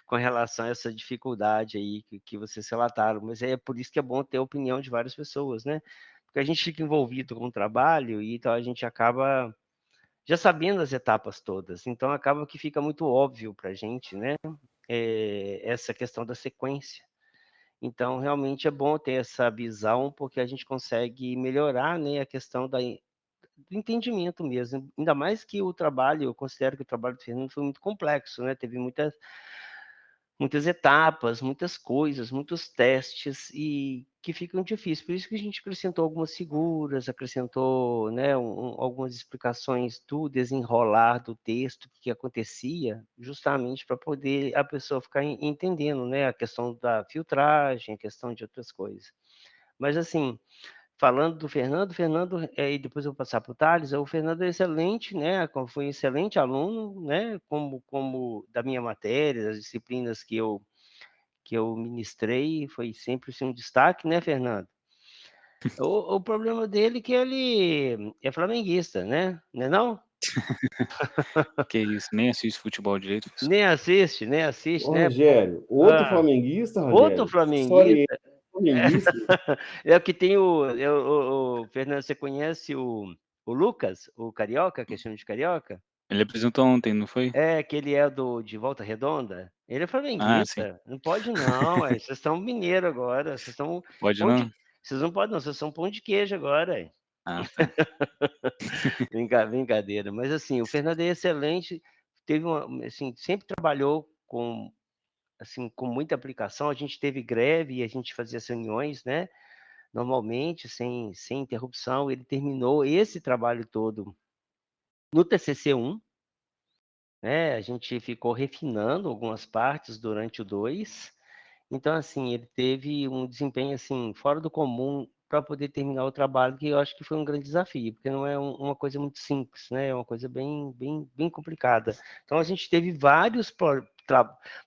[SPEAKER 1] com relação a essa dificuldade aí que vocês relataram, mas é por isso que é bom ter a opinião de várias pessoas, né, porque a gente fica envolvido com o trabalho e então a gente acaba já sabendo as etapas todas, então acaba que fica muito óbvio para a gente, né, essa questão da sequência. Então, realmente é bom ter essa visão, porque a gente consegue melhorar, né, a questão do entendimento mesmo. Ainda mais que o trabalho, eu considero que o trabalho do Fernando foi muito complexo, né? Teve muitas etapas, muitas coisas, muitos testes e que ficam difíceis. Por isso que a gente acrescentou algumas figuras, acrescentou, né, algumas explicações do desenrolar do texto, o que acontecia, justamente para poder a pessoa ficar entendendo, né, a questão da filtragem, a questão de outras coisas. Mas, assim, falando do Fernando, e depois eu vou passar para o Thales, o Fernando é excelente, né, foi um excelente aluno, né, como da minha matéria, das disciplinas que que eu ministrei, foi sempre assim, um destaque, né, Fernando? O problema dele é que ele é flamenguista, né? Não é não?
[SPEAKER 2] Que isso, nem assiste futebol direito, professor.
[SPEAKER 1] Nem assiste,
[SPEAKER 5] Ô,
[SPEAKER 1] né?
[SPEAKER 5] Rogério, outro
[SPEAKER 1] Ah,
[SPEAKER 5] flamenguista,
[SPEAKER 1] outro
[SPEAKER 5] Rogério? Que história é
[SPEAKER 1] flamenguista.
[SPEAKER 5] essa? Flamenguista?
[SPEAKER 1] É o que tem o Fernando, você conhece o Lucas, o Carioca, que chama de Carioca?
[SPEAKER 2] Ele apresentou ontem, não foi?
[SPEAKER 1] É, que ele é de Volta Redonda. Ele é
[SPEAKER 2] Ah, sim.
[SPEAKER 1] flamenguista. Não pode não, vocês estão mineiro agora. Vocês estão
[SPEAKER 2] Pode
[SPEAKER 1] pão de...
[SPEAKER 2] não?
[SPEAKER 1] Vocês não podem não, vocês são pão de queijo agora.
[SPEAKER 2] Ah, tá.
[SPEAKER 1] Brincadeira. Mas assim, o Fernando é excelente. Teve assim, sempre trabalhou com assim, com muita aplicação. A gente teve greve e a gente fazia as reuniões, né? Normalmente, sem interrupção. Ele terminou esse trabalho todo no TCC1, né? A gente ficou refinando algumas partes durante o 2. Então, assim, ele teve um desempenho assim fora do comum para poder terminar o trabalho, que eu acho que foi um grande desafio, porque não é uma coisa muito simples, né? É uma coisa bem complicada. Então, a gente teve vários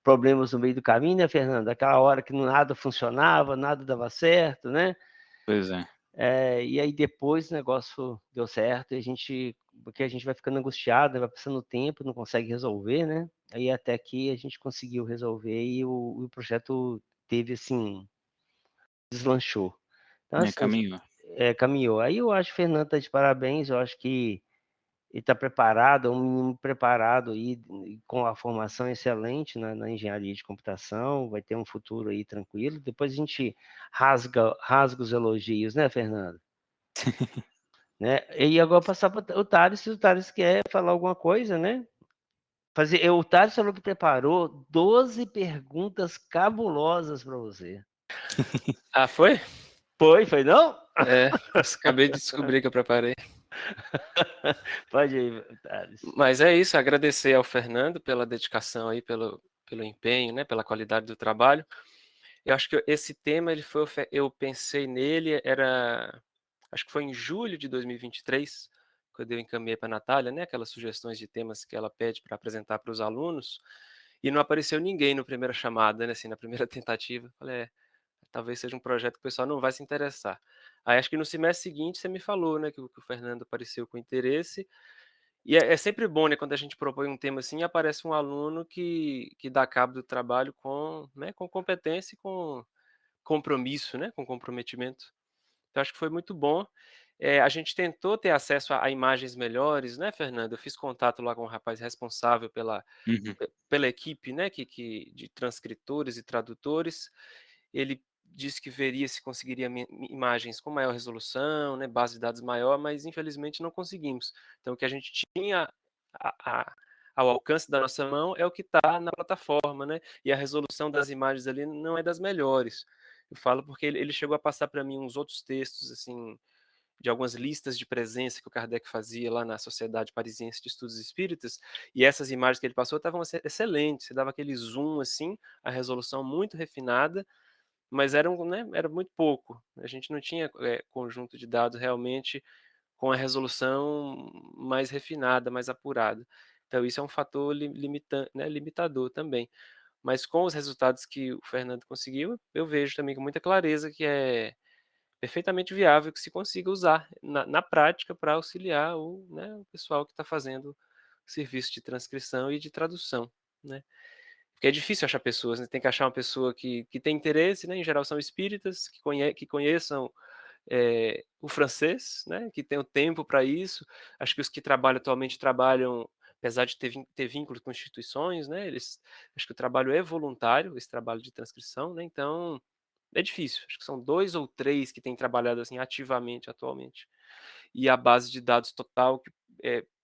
[SPEAKER 1] problemas no meio do caminho, né, Fernando? Aquela hora que nada funcionava, nada dava certo, né?
[SPEAKER 2] Pois é.
[SPEAKER 1] E aí depois o negócio deu certo, e porque a gente vai ficando angustiado, vai passando o tempo, não consegue resolver, né? Aí até que a gente conseguiu resolver e o projeto teve assim, deslanchou. Então, assim,
[SPEAKER 2] Caminhou.
[SPEAKER 1] caminhou. Aí eu acho que o Fernando está de parabéns, eu acho que ele está preparado, é um menino preparado aí, com a formação excelente na engenharia de computação, vai ter um futuro aí tranquilo. Depois a gente rasga os elogios, né, Fernando? Né? E agora passar para o Thales, se o Thales quer falar alguma coisa, né? O Thales falou que preparou 12 perguntas cabulosas para você.
[SPEAKER 3] Ah, foi?
[SPEAKER 1] Foi não?
[SPEAKER 3] Acabei de descobrir que eu preparei.
[SPEAKER 1] Pode ir, Thales.
[SPEAKER 3] Mas é isso, agradecer ao Fernando pela dedicação aí, pelo empenho, né, pela qualidade do trabalho. Eu acho que esse tema, eu pensei nele, acho que foi em julho de 2023, quando eu encaminhei para a Natália, né, aquelas sugestões de temas que ela pede para apresentar para os alunos, e não apareceu ninguém na primeira chamada, né, assim, na primeira tentativa. Falei, talvez seja um projeto que o pessoal não vai se interessar. Aí acho que no semestre seguinte você me falou, né, que o Fernando apareceu com interesse, e é sempre bom, né, quando a gente propõe um tema assim, aparece um aluno que dá cabo do trabalho com, né, com competência e com compromisso, né, com comprometimento. Então acho que foi muito bom. A gente tentou ter acesso a imagens melhores, né, Fernando? Eu fiz contato lá com o rapaz responsável
[SPEAKER 2] Uhum.
[SPEAKER 3] pela equipe, né, de transcritores e tradutores. Ele disse que veria se conseguiria imagens com maior resolução, né, base de dados maior, mas infelizmente não conseguimos. Então o que a gente tinha ao alcance da nossa mão é o que está na plataforma, né? E a resolução das imagens ali não é das melhores. Eu falo porque ele chegou a passar para mim uns outros textos, assim, de algumas listas de presença que o Kardec fazia lá na Sociedade Parisiense de Estudos Espíritas, e essas imagens que ele passou estavam excelentes, você dava aquele zoom, assim, a resolução muito refinada, mas né, era muito pouco. A gente não tinha conjunto de dados realmente com a resolução mais refinada, mais apurada. Então isso é um fator né, limitador também. Mas com os resultados que o Fernando conseguiu, eu vejo também com muita clareza que é perfeitamente viável que se consiga usar na prática para auxiliar né, o pessoal que está fazendo serviço de transcrição e de tradução, né? Porque é difícil achar pessoas, né? Tem que achar uma pessoa que tem interesse, né? Em geral são espíritas, que conheçam o francês, né? Que tenham tempo para isso. Acho que os que trabalham atualmente trabalham, apesar de ter vínculos com instituições, né? Acho que o trabalho é voluntário, esse trabalho de transcrição, né? Então é difícil. Acho que são 2 ou 3 que têm trabalhado assim ativamente atualmente. E a base de dados total, que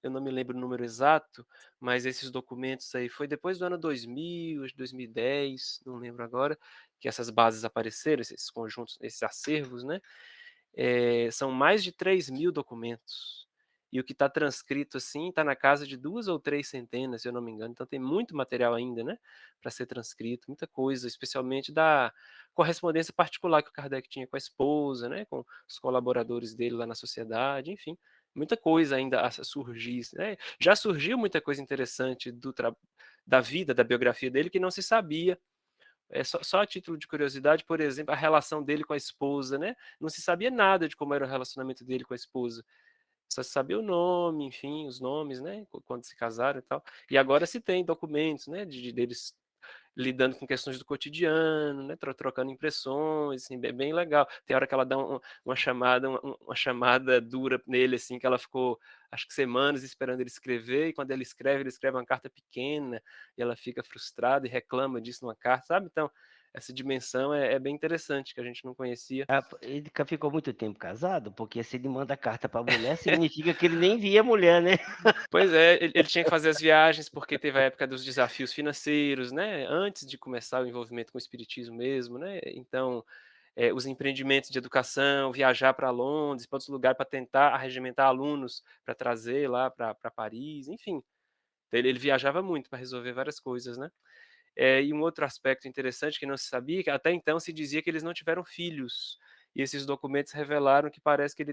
[SPEAKER 3] eu não me lembro o número exato, mas esses documentos aí foi depois do ano 2000, 2010, não lembro agora, que essas bases apareceram, esses conjuntos, esses acervos, né? São mais de 3.000 documentos. E o que está transcrito assim está na casa de 2 ou 3 centenas, se eu não me engano. Então tem muito material ainda, né, para ser transcrito, muita coisa, especialmente da correspondência particular que o Kardec tinha com a esposa, né, com os colaboradores dele lá na sociedade, enfim, muita coisa ainda a surgir, né? Já surgiu muita coisa interessante da vida, da biografia dele que não se sabia, Só a título de curiosidade, por exemplo, a relação dele com a esposa, né? Não se sabia nada de como era o relacionamento dele com a esposa. Só se sabia o nome, enfim, os nomes, né? Quando se casaram e tal. E agora se tem documentos, né? Deles lidando com questões do cotidiano, né? Trocando impressões, assim, bem legal. Tem hora que ela dá uma chamada dura nele, assim, que ela ficou, acho que semanas esperando ele escrever, e quando ele escreve uma carta pequena, e ela fica frustrada e reclama disso numa carta, sabe? Então, essa dimensão é bem interessante, que a gente não conhecia.
[SPEAKER 1] Ele ficou muito tempo casado, porque se ele manda carta para a mulher, significa que ele nem via a mulher, né?
[SPEAKER 3] Pois é, ele tinha que fazer as viagens, porque teve a época dos desafios financeiros, né, antes de começar o envolvimento com o espiritismo mesmo, né, então, os empreendimentos de educação, viajar para Londres, para outros lugares, para tentar arregimentar alunos para trazer lá para Paris, enfim. Então ele viajava muito para resolver várias coisas, né. E um outro aspecto interessante que não se sabia, que até então se dizia que eles não tiveram filhos. E esses documentos revelaram que parece que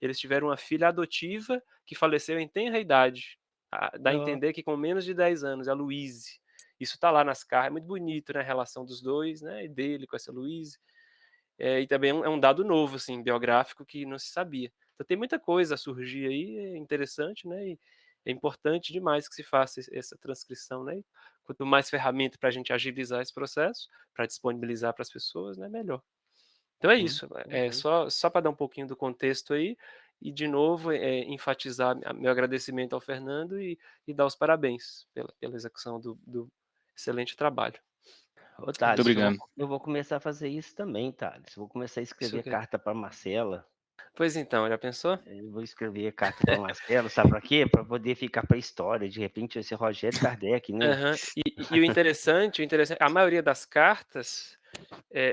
[SPEAKER 3] eles tiveram uma filha adotiva que faleceu em tenra idade. Dá a
[SPEAKER 1] Ó,
[SPEAKER 3] entender que com menos de 10 anos, a Louise. Isso está lá nas cartas, é muito bonito, né, a relação dos dois, né, e dele com essa Louise. E também é um dado novo, assim, biográfico que não se sabia. Então tem muita coisa a surgir aí, é interessante, né, e é importante demais que se faça essa transcrição, né, e quanto mais ferramenta para a gente agilizar esse processo, para disponibilizar para as pessoas, né, melhor. Então é isso, é
[SPEAKER 1] uhum.
[SPEAKER 3] só para dar um pouquinho do contexto aí, e de novo, enfatizar meu agradecimento ao Fernando e dar os parabéns pela execução do excelente trabalho.
[SPEAKER 1] Ô,
[SPEAKER 2] Muito
[SPEAKER 1] Thales,
[SPEAKER 2] obrigado.
[SPEAKER 1] eu vou começar a fazer isso também, Thales. Vou começar a
[SPEAKER 3] Isso
[SPEAKER 1] escrever
[SPEAKER 3] aqui.
[SPEAKER 1] carta para Marcela.
[SPEAKER 3] Pois então, já pensou?
[SPEAKER 1] Eu vou escrever carta para Marcela, sabe para quê? Para poder ficar para a história. De repente, esse Rogério Kardec, né?
[SPEAKER 3] Aham. E o interessante, a maioria das cartas,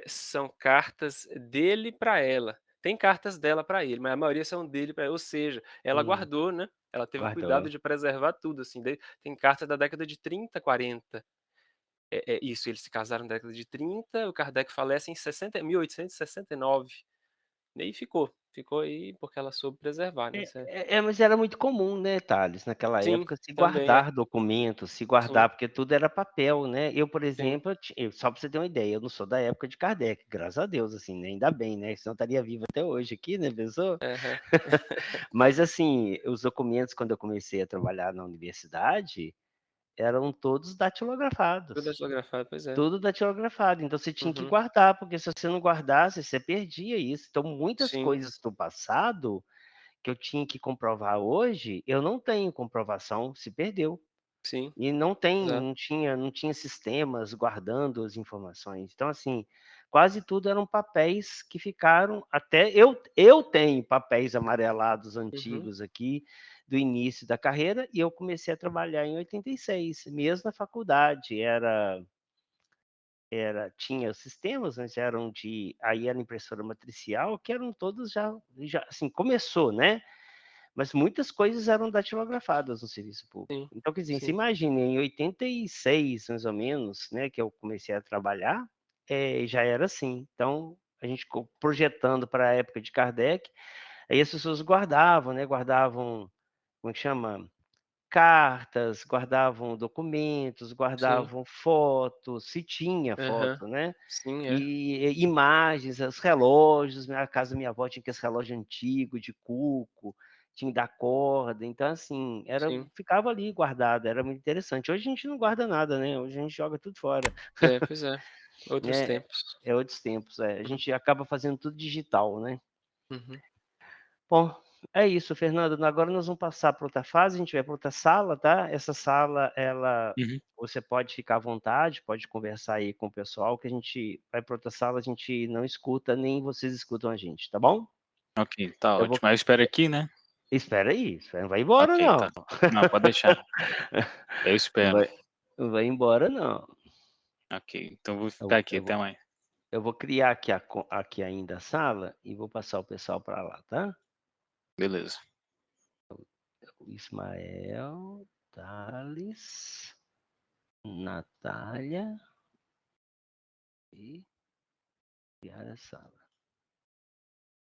[SPEAKER 3] são cartas dele para ela. Tem cartas dela para ele, mas a maioria são dele para ela, ou seja, ela
[SPEAKER 1] Hum,
[SPEAKER 3] guardou, né, ela teve o cuidado
[SPEAKER 1] guardou.
[SPEAKER 3] de preservar tudo, assim, tem carta da década de 30, 40. Isso, eles se casaram na década de 30, o Kardec falece em 1869. E aí ficou aí porque ela soube preservar, né,
[SPEAKER 1] Mas era muito comum, né, Thales, naquela
[SPEAKER 3] sim,
[SPEAKER 1] época, se
[SPEAKER 3] também
[SPEAKER 1] guardar documentos, se
[SPEAKER 3] sim,
[SPEAKER 1] guardar, porque tudo era papel, né? Eu, por
[SPEAKER 3] sim.
[SPEAKER 1] exemplo, só para você ter uma ideia, eu não sou da época de Kardec, graças a Deus, assim, né? Ainda bem, né? Senão eu estaria vivo até hoje aqui, né, pessoa?
[SPEAKER 3] Aham.
[SPEAKER 1] Mas, assim, os documentos, quando eu comecei a trabalhar na universidade, eram todos
[SPEAKER 3] Tudo
[SPEAKER 1] datilografados.
[SPEAKER 3] datilografado, pois é.
[SPEAKER 1] Tudo datilografado. Então você tinha que
[SPEAKER 3] Uhum.
[SPEAKER 1] guardar, porque se você não guardasse, você perdia isso. Então, muitas
[SPEAKER 3] Sim,
[SPEAKER 1] coisas do passado que eu tinha que comprovar hoje, eu não tenho comprovação, se perdeu.
[SPEAKER 3] sim,
[SPEAKER 1] E
[SPEAKER 3] exato.
[SPEAKER 1] não tinha sistemas guardando as informações. Então, assim, quase tudo eram papéis que ficaram até eu tenho papéis amarelados
[SPEAKER 3] Uhum.
[SPEAKER 1] antigos aqui do início da carreira e eu comecei a trabalhar em 86, mesmo na faculdade, tinha os sistemas, mas eram aí era impressora matricial, que eram todos já assim, começou, né? Mas muitas coisas eram datilografadas no serviço público.
[SPEAKER 3] Sim,
[SPEAKER 1] Então, quer dizer, você
[SPEAKER 3] sim.
[SPEAKER 1] imagina, em 86, mais ou menos, né, que eu comecei a trabalhar, já era assim. Então, a gente ficou projetando para a época de Kardec, aí as pessoas guardavam, né, guardavam, como é que chama? Cartas, guardavam documentos,
[SPEAKER 3] Sim.
[SPEAKER 1] guardavam fotos, se tinha
[SPEAKER 3] Aham.
[SPEAKER 1] foto, né?
[SPEAKER 3] Sim,
[SPEAKER 1] E imagens, os relógios, na casa da minha avó tinha aqueles relógio antigo de cuco, tinha da corda, então assim,
[SPEAKER 3] sim.
[SPEAKER 1] ficava ali guardado, era muito interessante. Hoje a gente não guarda nada, né? Hoje a gente joga tudo fora,
[SPEAKER 3] Pois é. Outros
[SPEAKER 1] né?
[SPEAKER 3] tempos.
[SPEAKER 1] É outros tempos, a gente acaba fazendo tudo digital, né?
[SPEAKER 3] Uhum.
[SPEAKER 1] Bom, é isso, Fernando. Agora nós vamos passar para outra fase, a gente vai para outra sala, tá? Essa sala,
[SPEAKER 2] Uhum.
[SPEAKER 1] você pode ficar à vontade, pode conversar aí com o pessoal, que a gente vai para outra sala, a gente não escuta, nem vocês escutam a gente, tá bom?
[SPEAKER 2] Ok, tá
[SPEAKER 1] Eu vou.
[SPEAKER 2] ótimo. Aí eu espero aqui, né?
[SPEAKER 1] Espera aí, não vai embora,
[SPEAKER 2] Ok,
[SPEAKER 1] não.
[SPEAKER 2] tá. Não, pode deixar. Eu
[SPEAKER 1] Não
[SPEAKER 2] espero.
[SPEAKER 1] vai, não vai embora, não.
[SPEAKER 2] Ok, então eu vou
[SPEAKER 1] Eu,
[SPEAKER 2] ficar aqui.
[SPEAKER 1] eu
[SPEAKER 2] Até
[SPEAKER 1] vou,
[SPEAKER 2] mais.
[SPEAKER 1] eu vou criar aqui ainda a sala e vou passar o pessoal para lá, tá?
[SPEAKER 2] Beleza.
[SPEAKER 1] O Ismael, Thales, Natália e criar a sala.